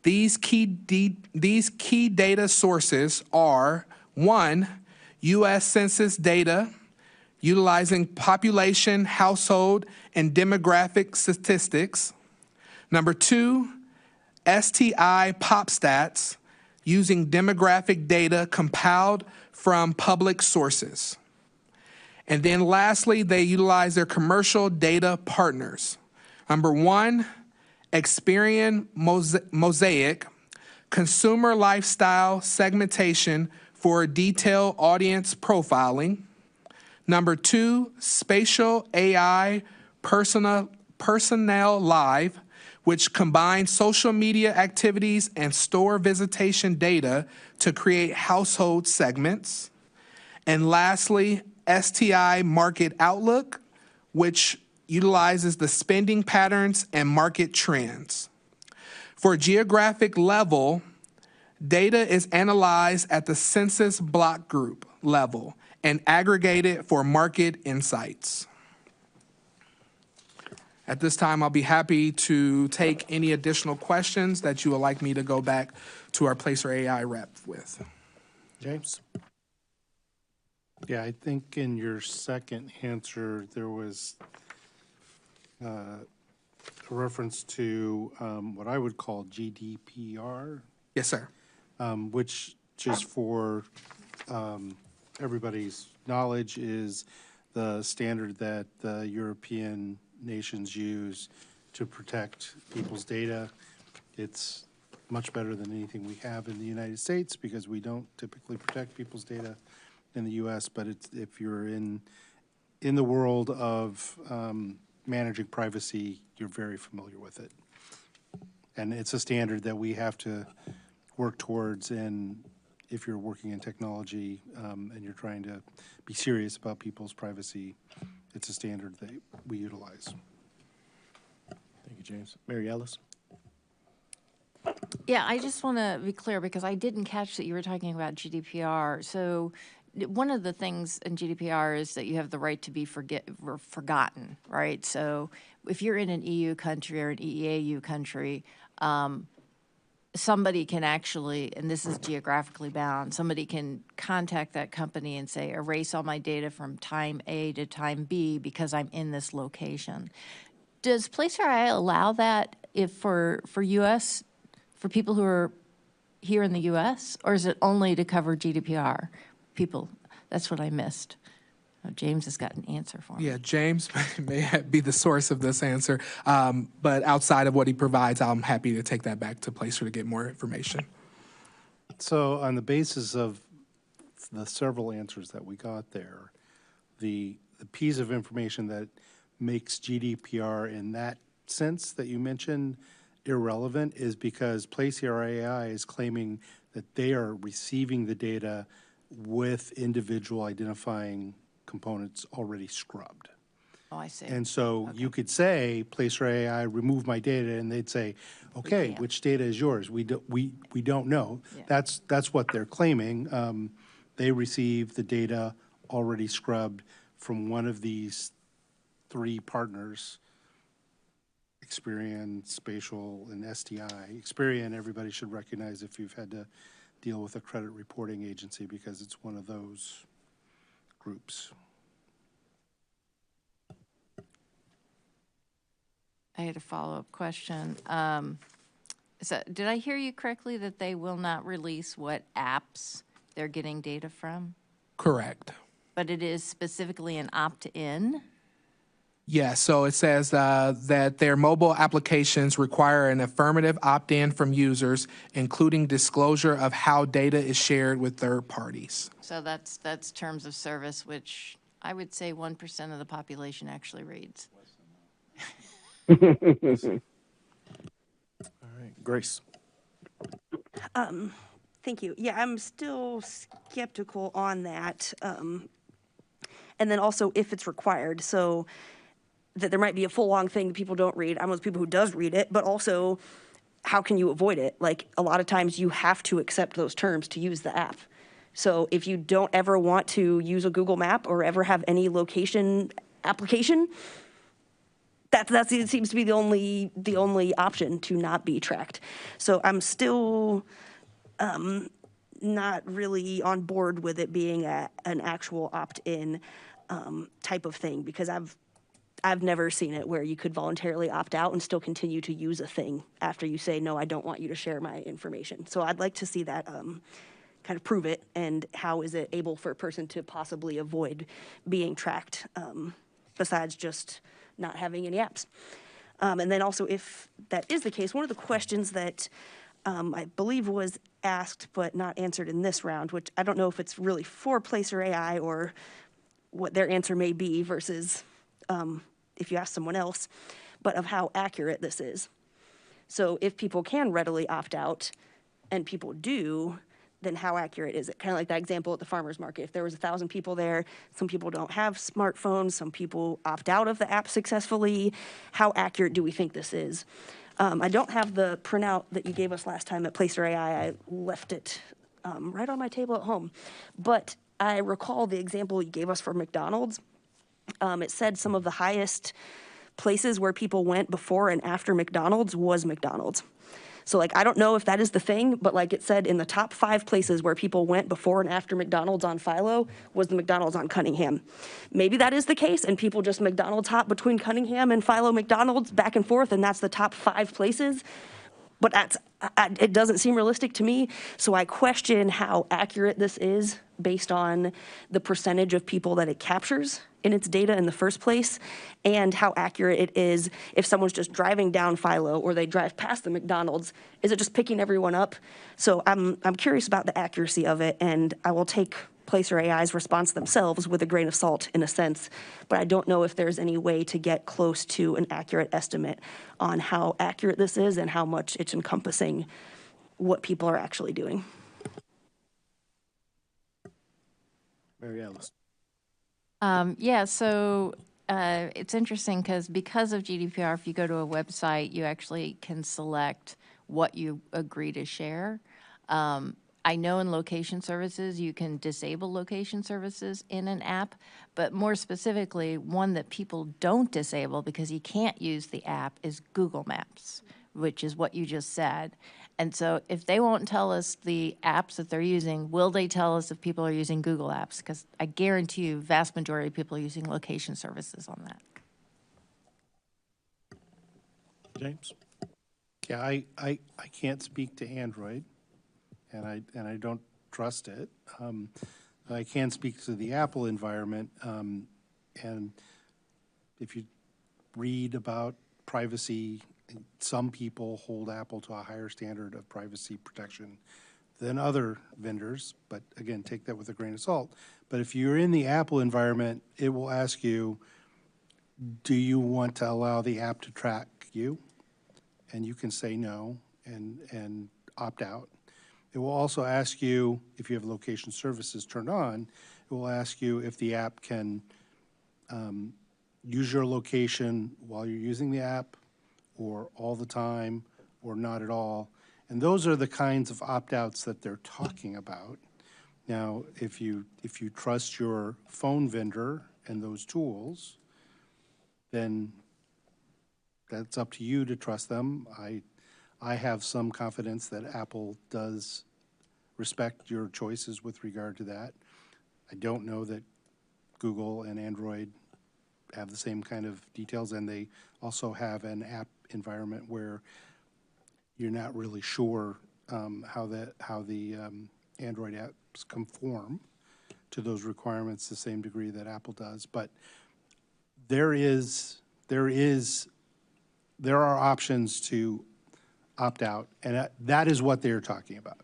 These key data sources are 1, U.S. Census data, utilizing population, household, and demographic statistics. Number 2, STI PopStats, using demographic data compiled from public sources. And then lastly, they utilize their commercial data partners. Number 1, Experian Mosaic, consumer lifestyle segmentation for detailed audience profiling. Number 2, Spatial AI Personnel Live, which combines social media activities and store visitation data to create household segments. And lastly, STI Market Outlook, which utilizes the spending patterns and market trends. For geographic level, data is analyzed at the census block group level and aggregated for market insights. At this time, I'll be happy to take any additional questions that you would like me to go back to our Placer AI rep with. James? Yeah, I think in your second answer, there was a reference to what I would call GDPR. Yes, sir. Which, just for everybody's knowledge, is the standard that the European nations use to protect people's data. It's much better than anything we have in the United States because we don't typically protect people's data in the U.S., but it's, if you're in the world of managing privacy, you're very familiar with it. And it's a standard that we have to work towards, and if you're working in technology and you're trying to be serious about people's privacy, it's a standard that we utilize. Thank you, James. Mary Ellis? Yeah, I just want to be clear because I didn't catch that you were talking about GDPR. So one of the things in GDPR is that you have the right to be forgotten, right? So if you're in an EU country or an EEAU country, somebody can actually, and this is geographically bound, somebody can contact that company and say, erase all my data from time A to time B because I'm in this location. Does Placer AI allow that if for U.S., for people who are here in the U.S., or is it only to cover GDPR people? That's what I missed. Oh, James has got an answer for me. Yeah, James may be the source of this answer, but outside of what he provides, I'm happy to take that back to Placer to get more information. So on the basis of the several answers that we got there, the piece of information that makes GDPR in that sense that you mentioned irrelevant is because Placer AI is claiming that they are receiving the data with individual identifying components already scrubbed. Oh, I see. And so you could say, Placer AI, remove my data, and they'd say, okay, which data is yours? We don't know. Yeah. That's what they're claiming. They receive the data already scrubbed from one of these three partners, Experian, Spatial, and STI. Experian, everybody should recognize if you've had to deal with a credit reporting agency because it's one of those groups. I had a follow-up question. So did I hear you correctly that they will not release what apps they're getting data from? Correct. But it is specifically an opt-in? Yes, so it says that their mobile applications require an affirmative opt-in from users, including disclosure of how data is shared with third parties. So that's terms of service, which I would say 1% of the population actually reads. All right, Grace. Thank you. Yeah, I'm still skeptical on that. And then also if it's required, so that there might be a full long thing that people don't read. I'm one of those people who does read it, but also how can you avoid it? Like a lot of times you have to accept those terms to use the app. So if you don't ever want to use a Google map or ever have any location application, it seems to be the only option to not be tracked. So I'm still not really on board with it being an actual opt-in type of thing, because I've never seen it where you could voluntarily opt out and still continue to use a thing after you say, no, I don't want you to share my information. So I'd like to see that kind of prove it, and how is it able for a person to possibly avoid being tracked besides just not having any apps. And then also, if that is the case, one of the questions that I believe was asked but not answered in this round, which I don't know if it's really for Placer AI or what their answer may be versus if you ask someone else, but of how accurate this is. So if people can readily opt out, and people do, then how accurate is it? Kind of like that example at the farmer's market. If there was 1,000 people there, some people don't have smartphones, some people opt out of the app successfully. How accurate do we think this is? I don't have the printout that you gave us last time at Placer AI. I left it right on my table at home. But I recall the example you gave us for McDonald's. It said some of the highest places where people went before and after McDonald's was McDonald's. So like, I don't know if that is the thing, but like it said in the top 5 places where people went before and after McDonald's on Philo was the McDonald's on Cunningham. Maybe that is the case and people just McDonald's hop between Cunningham and Philo McDonald's back and forth, and that's the top 5 places. But it doesn't seem realistic to me. So I question how accurate this is based on the percentage of people that it captures in its data in the first place, and how accurate it is if someone's just driving down Philo or they drive past the McDonald's. Is it just picking everyone up? So I'm curious about the accuracy of it, and I will take Placer AI's response themselves with a grain of salt in a sense, but I don't know if there's any way to get close to an accurate estimate on how accurate this is and how much it's encompassing what people are actually doing. Mary Alice. Yeah, so it's interesting because of GDPR, if you go to a website, you actually can select what you agree to share. I know in location services, you can disable location services in an app, but more specifically, one that people don't disable because you can't use the app is Google Maps, which is what you just said. And so if they won't tell us the apps that they're using, will they tell us if people are using Google Apps? Because I guarantee you, vast majority of people are using location services on that. James? Yeah, I can't speak to Android, and I don't trust it. I can speak to the Apple environment, and if you read about privacy, some people hold Apple to a higher standard of privacy protection than other vendors, but again, take that with a grain of salt. But if you're in the Apple environment, it will ask you, do you want to allow the app to track you? And you can say no and opt out. It will also ask you, if you have location services turned on, it will ask you if the app can use your location while you're using the app, or all the time, or not at all. And those are the kinds of opt-outs that they're talking about. Now, if you trust your phone vendor and those tools, then that's up to you to trust them. I have some confidence that Apple does respect your choices with regard to that. I don't know that Google and Android have the same kind of details, and they also have an app environment where you're not really sure how the Android apps conform to those requirements the same degree that Apple does. But there are options to opt out, and that is what they're talking about.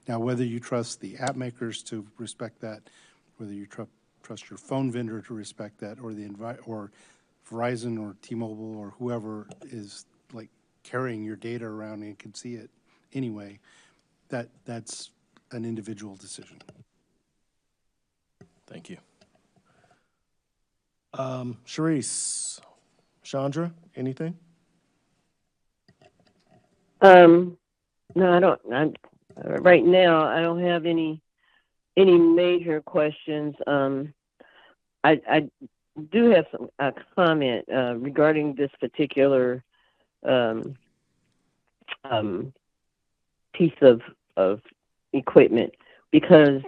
Now, whether you trust the app makers to respect that, whether you trust your phone vendor to respect that, or or Verizon or T-Mobile or whoever is like carrying your data around and can see it anyway, that's an individual decision. Thank you. Sharice, Chandra, anything? No, I don't. Right now, I don't have any major questions. I do have a comment regarding this particular piece of equipment, because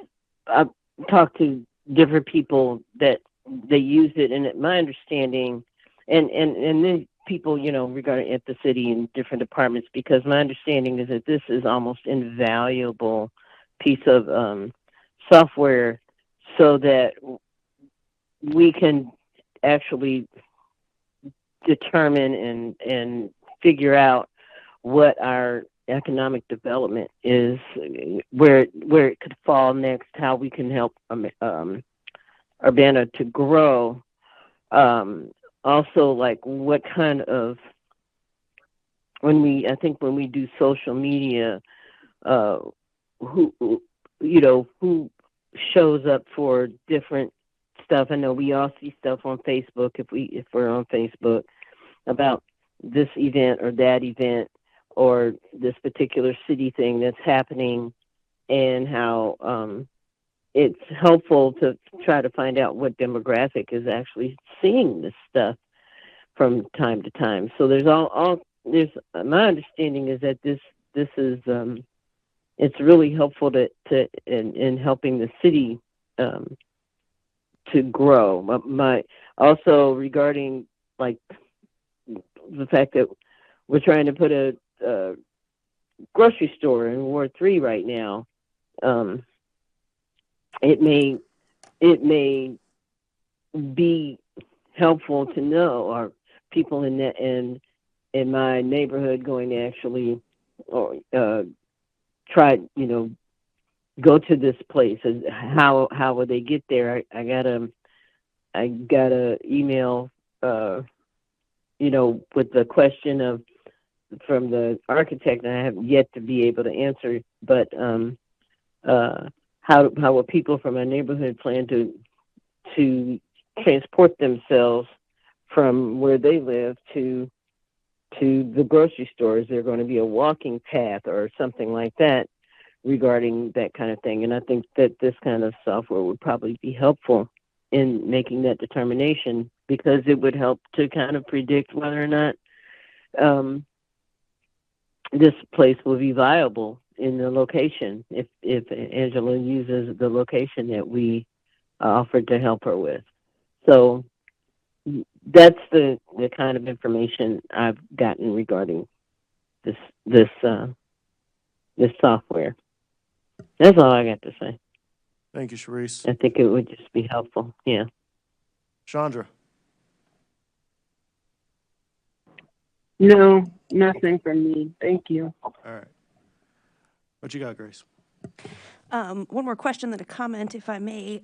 I've talked to different people that they use it, and my understanding, and then people, regarding at the city and different departments, because my understanding is that this is almost invaluable piece of software, so that we can actually determine and figure out what our economic development is, where it could fall next, how we can help Urbana to grow. Also, like what kind of, when we do social media, who shows up for different stuff. I know we all see stuff on Facebook, if we're on Facebook, about this event or that event or this particular city thing that's happening, and how it's helpful to try to find out what demographic is actually seeing this stuff from time to time. So there's my understanding is that this is it's really helpful in helping the city to grow. Also regarding like the fact that we're trying to put a grocery store in Ward 3 right now. It may be helpful to know, or people in my neighborhood going to actually try, go to this place. And how will they get there? I got a email, with the question from the architect, and I have yet to be able to answer, but how will people from my neighborhood plan to transport themselves from where they live to the grocery store? Is there going to be a walking path or something like that regarding that kind of thing? And I think that this kind of software would probably be helpful in making that determination, because it would help to kind of predict whether or not this place will be viable in the location, if Angela uses the location that we offered to help her with. So that's the kind of information I've gotten regarding this software. That's all I got to say. Thank you, Sharice. I think it would just be helpful. Yeah. Chandra. No, nothing from me. Thank you. All right. What you got, Grace? One more question, then a comment, if I may.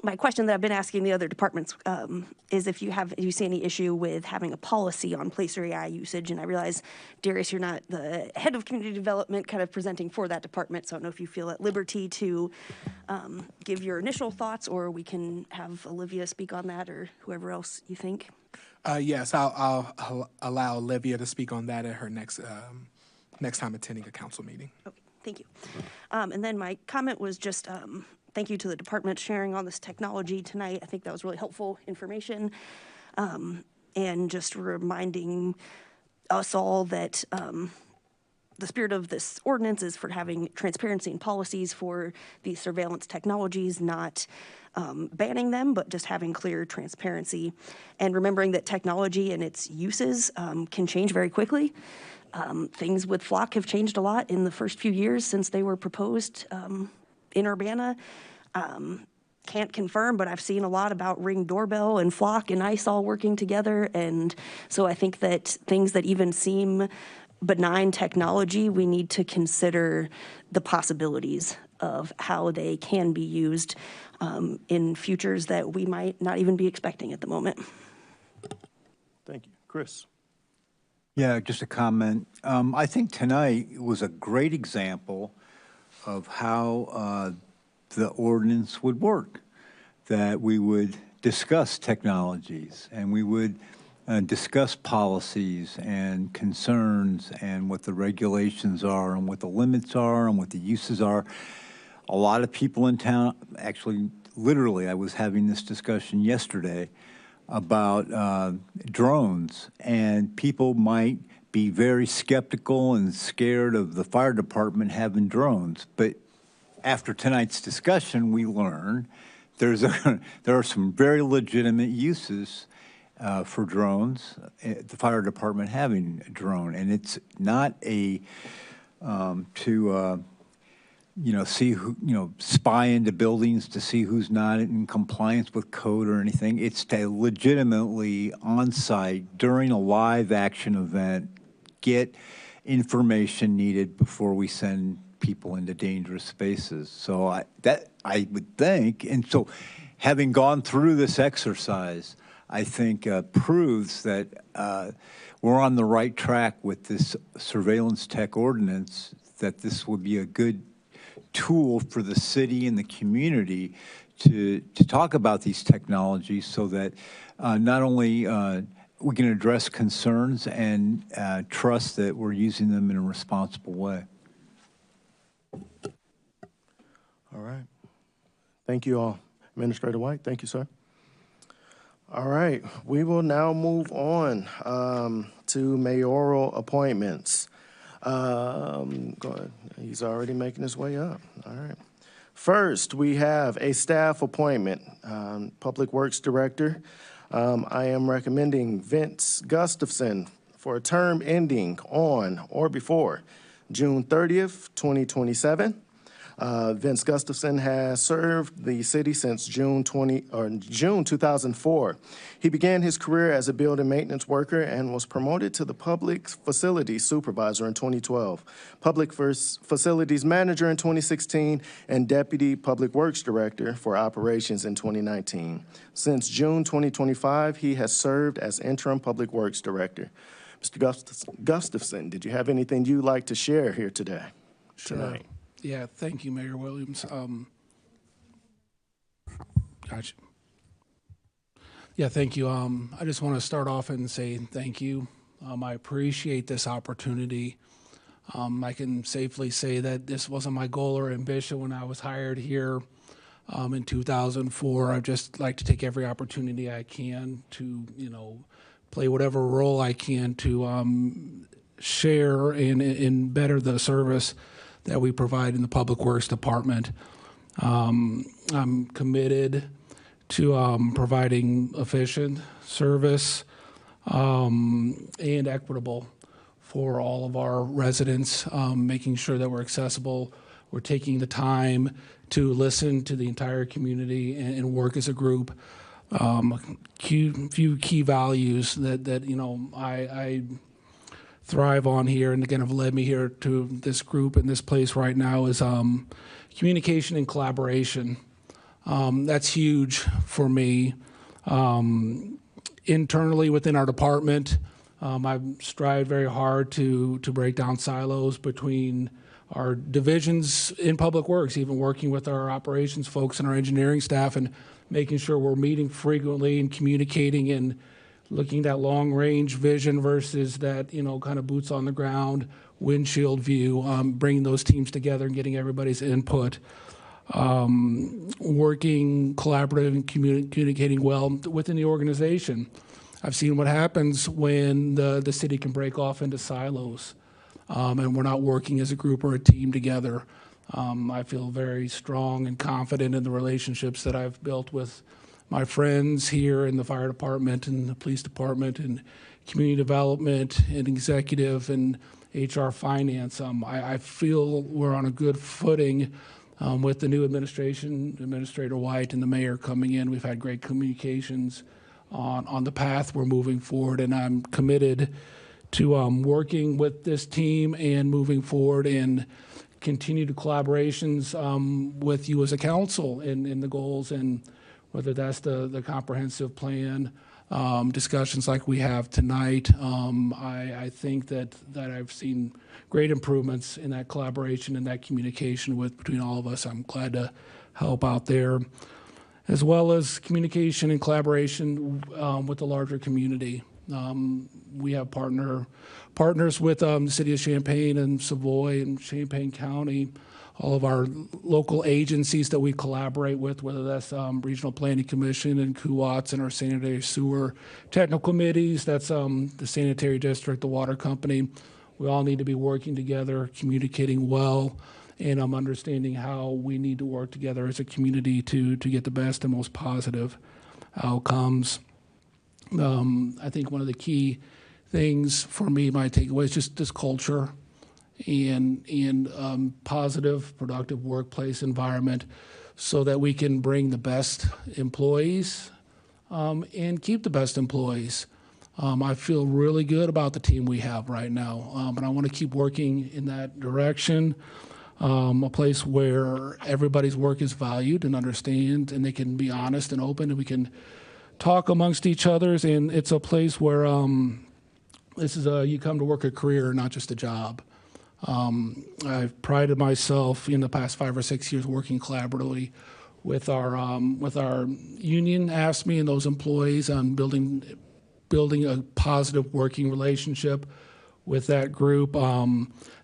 My question that I've been asking the other departments is if you see any issue with having a policy on Placer AI usage. And I realize, Darius, you're not the head of community development, kind of presenting for that department, so I don't know if you feel at liberty to give your initial thoughts, or we can have Olivia speak on that, or whoever else you think. Yes, I'll allow Olivia to speak on that at her next time attending a council meeting. Okay, thank you. And then my comment was just thank you to the department sharing all this technology tonight. I think that was really helpful information. And just reminding us all that the the spirit of this ordinance is for having transparency and policies for these surveillance technologies, not banning them, but just having clear transparency and remembering that technology and its uses can change very quickly. Things with Flock have changed a lot in the first few years since they were proposed in Urbana. Can't confirm, but I've seen a lot about Ring Doorbell and Flock and ICE all working together. And so I think that things that even seem benign technology, we need to consider the possibilities of how they can be used in futures that we might not even be expecting at the moment. Thank you. Chris? Yeah, just a comment. I think tonight was a great example of how the ordinance would work, that we would discuss technologies and we would discuss policies and concerns and what the regulations are and what the limits are and what the uses are. A lot of people in town, actually, literally, I was having this discussion yesterday about drones, and people might be very skeptical and scared of the fire department having drones. But after tonight's discussion, we learned there are some very legitimate uses for drones, the fire department having a drone. And it's not a see who, spy into buildings to see who's not in compliance with code or anything. It's to legitimately on-site during a live action event get information needed before we send people into dangerous spaces. So I would think, and so having gone through this exercise, I think proves that we're on the right track with this surveillance tech ordinance, that this would be a good tool for the city and the community to talk about these technologies so that not only we can address concerns and trust that we're using them in a responsible way. All right. Thank you all. Administrator White, thank you, sir. All right, we will now move on to mayoral appointments. Go ahead. He's already making his way up. All right. First, we have a staff appointment, Public Works Director. I am recommending Vince Gustafson for a term ending on or before June 30th, 2027. Vince Gustafson has served the city since June 2004. He began his career as a building maintenance worker and was promoted to the public facilities supervisor in 2012, public facilities manager in 2016, and deputy public works director for operations in 2019. Since June 2025, he has served as interim public works director. Mr. Gustafson, did you have anything you'd like to share here today? Sure. Yeah, thank you, Mayor Williams. Gotcha. Yeah, thank you. I just want to start off and say thank you. I appreciate this opportunity. I can safely say that this wasn't my goal or ambition when I was hired here in 2004. I'd just like to take every opportunity I can to, play whatever role I can to share and better the service that we provide in the Public Works Department. I'm committed to providing efficient service and equitable for all of our residents, making sure that we're accessible. We're taking the time to listen to the entire community and work as a group. A few key values that I thrive on here, and again have led me here to this group and this place right now, is communication and collaboration. That's huge for me. Internally within our department, I strive very hard to break down silos between our divisions in Public Works, even working with our operations folks and our engineering staff, and making sure we're meeting frequently and communicating and looking at that long-range vision versus that, kind of boots on the ground, windshield view, bringing those teams together and getting everybody's input. Working collaborative and communicating well within the organization. I've seen what happens when the city can break off into silos. and we're not working as a group or a team together. I feel very strong and confident in the relationships that I've built with my friends here in the fire department and the police department and community development and executive and HR finance. I feel we're on a good footing with the new administration, Administrator White and the mayor coming in. We've had great communications on the path we're moving forward, and I'm committed to working with this team and moving forward and continue to collaborations with you as a council in the goals, and whether that's the comprehensive plan discussions like we have tonight. I think that I've seen great improvements in that collaboration and that communication between all of us. I'm glad to help out there, as well as communication and collaboration with the larger community. We have partners with the city of Champaign and Savoy and Champaign County, all of our local agencies that we collaborate with, whether that's Regional Planning Commission and CUWATS and our sanitary sewer technical committees, that's the sanitary district, the water company. We all need to be working together, communicating well, and understanding how we need to work together as a community to get the best and most positive outcomes. I think one of the key things for me, my takeaway, is just this culture and positive, productive workplace environment so that we can bring the best employees and keep the best employees. I feel really good about the team we have right now, but I want to keep working in that direction. A place where everybody's work is valued and understood, and they can be honest and open, and we can talk amongst each other. And it's a place where this is you come to work a career, not just a job. I've prided myself in the past 5 or 6 years working collaboratively with our union, AFSCME, and those employees on building a positive working relationship with that group,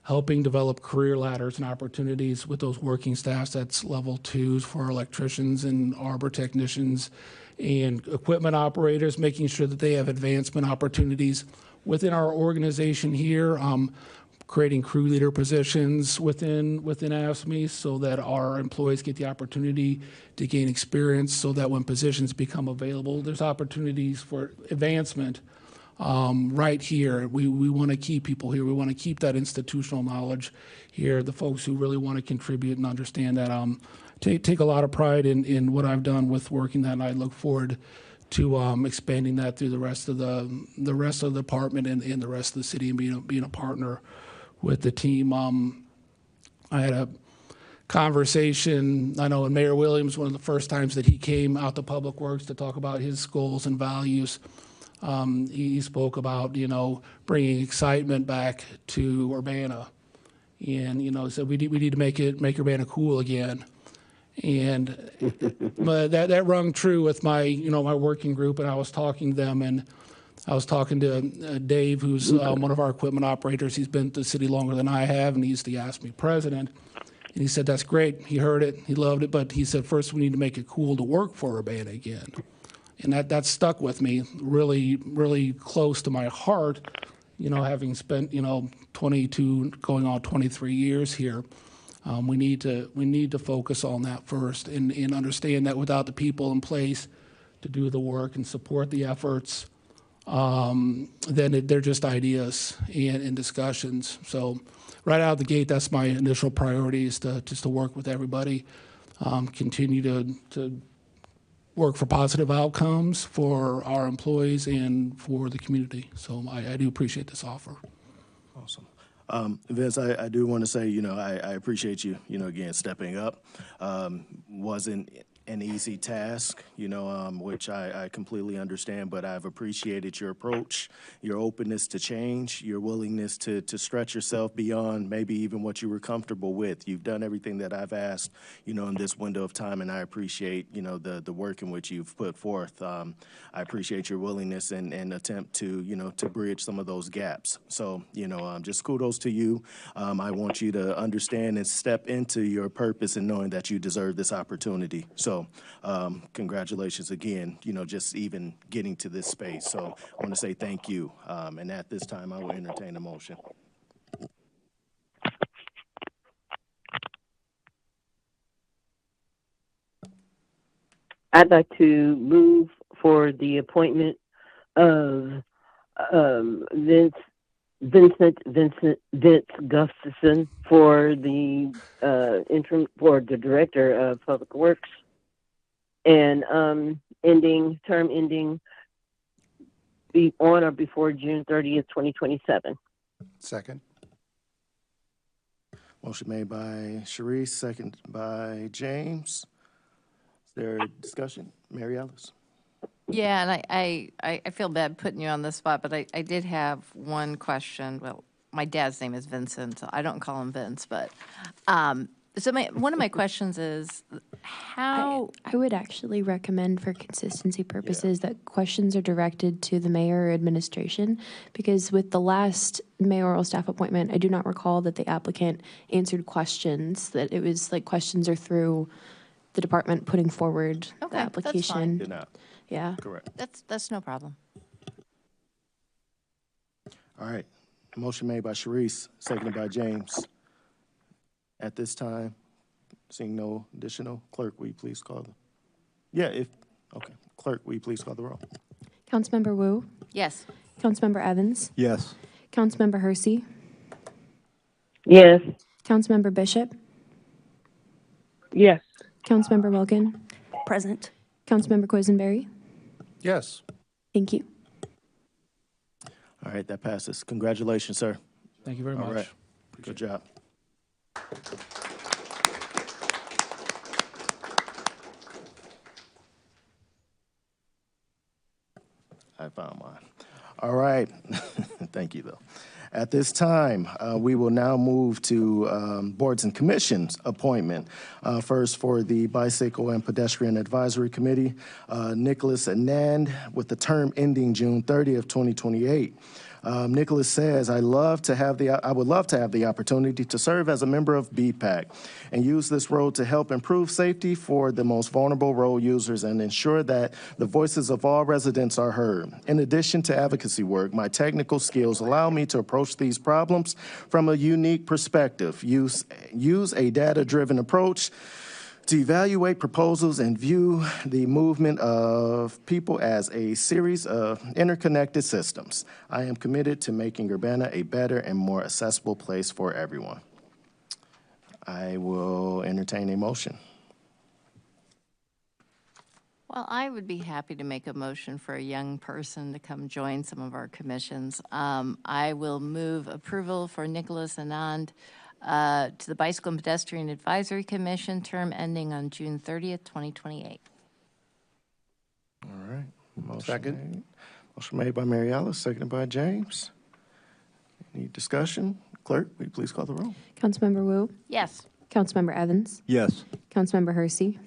helping develop career ladders and opportunities with those working staffs. That's level 2s for our electricians and arbor technicians and equipment operators, making sure that they have advancement opportunities within our organization here, creating crew leader positions within AFSCME so that our employees get the opportunity to gain experience, so that when positions become available, there's opportunities for advancement right here. We want to keep people here. We want to keep that institutional knowledge here, the folks who really want to contribute and understand that. Take a lot of pride in what I've done with working that, and I look forward to expanding that through the rest of the department and the rest of the city, and being a partner with the team. I had a conversation, I know, in Mayor Williams, one of the first times that he came out to Public Works to talk about his goals and values. He spoke about, bringing excitement back to Urbana, and said we need to make Urbana cool again. And that rung true with my my working group, and I was talking to them, and I was talking to Dave, who's one of our equipment operators. He's been at the city longer than I have, and he's the AFSCME president. And he said, that's great. He heard it. He loved it. But he said, first, we need to make it cool to work for Urbana again. And that stuck with me, really, really close to my heart, having spent, 22, going on 23 years here. We need to focus on that first and understand that without the people in place to do the work and support the efforts, then they're just ideas and discussions. So right out of the gate, that's my initial priority, is just to work with everybody, continue to work for positive outcomes for our employees and for the community. So I do appreciate this offer. Awesome. Vince, I do want to say, I appreciate you, again, stepping up. Wasn't an easy task, which I completely understand, but I've appreciated your approach, your openness to change, your willingness to stretch yourself beyond maybe even what you were comfortable with. You've done everything that I've asked, in this window of time, and I appreciate, the work in which you've put forth. I appreciate your willingness and attempt to, to bridge some of those gaps. So, just kudos to you. I want you to understand and step into your purpose and knowing that you deserve this opportunity. So congratulations again, just even getting to this space. So I want to say thank you. And at this time, I will entertain a motion. I'd like to move for the appointment of Vince Gustafson for the interim for the director of public works, and term ending be on or before June 30th, 2027. Second. Motion made by Sharice, second by James. Is there a discussion? Mary Alice? Yeah, and I feel bad putting you on the spot, but I did have one question. Well, my dad's name is Vincent, so I don't call him Vince, but, so one of my questions is, how, I would actually recommend for consistency purposes that questions are directed to the mayor or administration, because with the last mayoral staff appointment, I do not recall that the applicant answered questions, that it was like questions are through the department putting forward Okay, the that's application. fine. Did not. Yeah. Correct. that's no problem. All right. Motion made by Sharice, seconded by James. At this time, seeing no additional, clerk, will you please call the, okay. Clerk, will you please call the roll? Councilmember Wu, Yes. Councilmember Evans, Yes. Councilmember Hersey, Yes. Councilmember Bishop, Yes. Councilmember Wilkin, Present. Councilmember Quisenberry. Yes. Thank you. All right, that passes. Congratulations, sir. Thank you very All much. right. Good job. I found mine. All right. Thank you, though. At this time, we will now move to boards and commissions appointment. First, for the Bicycle and Pedestrian Advisory Committee, Nicholas Anand, with the term ending June 30th, 2028. Nicholas says, I would love to have the opportunity to serve as a member of BPAC and use this role to help improve safety for the most vulnerable road users and ensure that the voices of all residents are heard. In addition to advocacy work, my technical skills allow me to approach these problems from a unique perspective, use a data-driven approach to evaluate proposals and view the movement of people as a series of interconnected systems. I am committed to making Urbana a better and more accessible place for everyone. I will entertain a motion. Well, I would be happy to make a motion for a young person to come join some of our commissions. I will move approval for Nicholas Anand to the Bicycle and Pedestrian Advisory Commission, term ending on June 30th, 2028. All right. Motion Second. made. Motion made by Mary Alice, seconded by James. Any discussion? Clerk, will you please call the roll? Councilmember Wu, Yes. Councilmember Evans, Yes. Councilmember Hersey,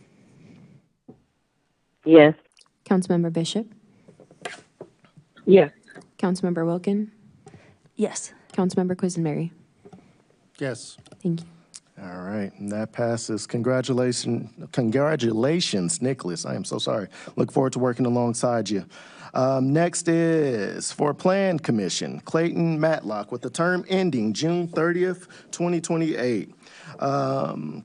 Yes. Councilmember Bishop, Yes. Councilmember Wilkin, Yes. Councilmember Quisenberry. Yes. Thank you. All right, and that passes. Congratulations, Nicholas. I am so sorry. Look forward to working alongside you. Next is for Plan Commission, Clayton Matlock, with the term ending June 30th, 2028.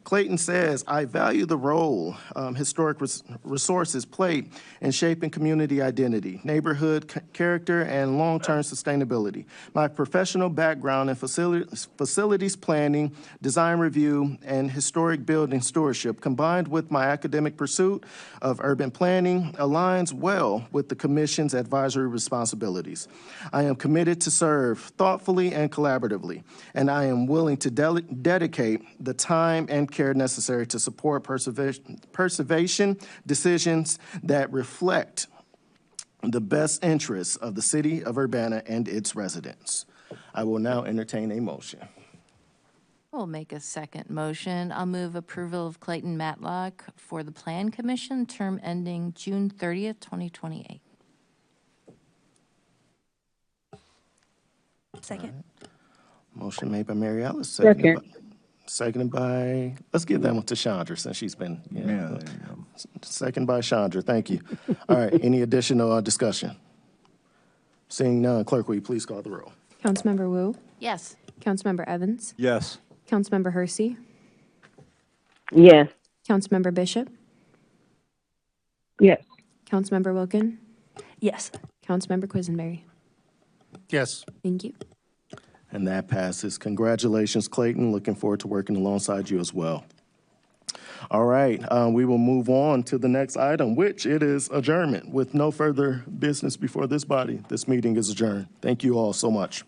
Clayton says, I value the role historic resources play in shaping community identity, neighborhood character, and long-term sustainability. My professional background in facilities planning, design review, and historic building stewardship, combined with my academic pursuit of urban planning, aligns well with the Commission's advisory responsibilities. I am committed to serve thoughtfully and collaboratively, and I am willing to dedicate the time and care necessary to support preservation decisions that reflect the best interests of the city of Urbana and its residents. I will now entertain a motion. We'll make a second motion. I'll move approval of Clayton Matlock for the Plan Commission, term ending June 30th, 2028. Second. Motion made by Mary Alice, Second. seconded by, let's give that one to Chandra since she's been, second by Chandra, thank you. All right, any additional discussion? Seeing none, clerk, will you please call the roll? Councilmember Wu, Yes. Councilmember Evans, Yes. Councilmember Hersey, Yes. Councilmember Bishop, Yes. Councilmember Wilkin, Yes. Councilmember Quisenberry. Yes. Thank you. And that passes. Congratulations, Clayton. Looking forward to working alongside you as well. All right, we will move on to the next item, which it is adjournment. With no further business before this body, this meeting is adjourned. Thank you all so much.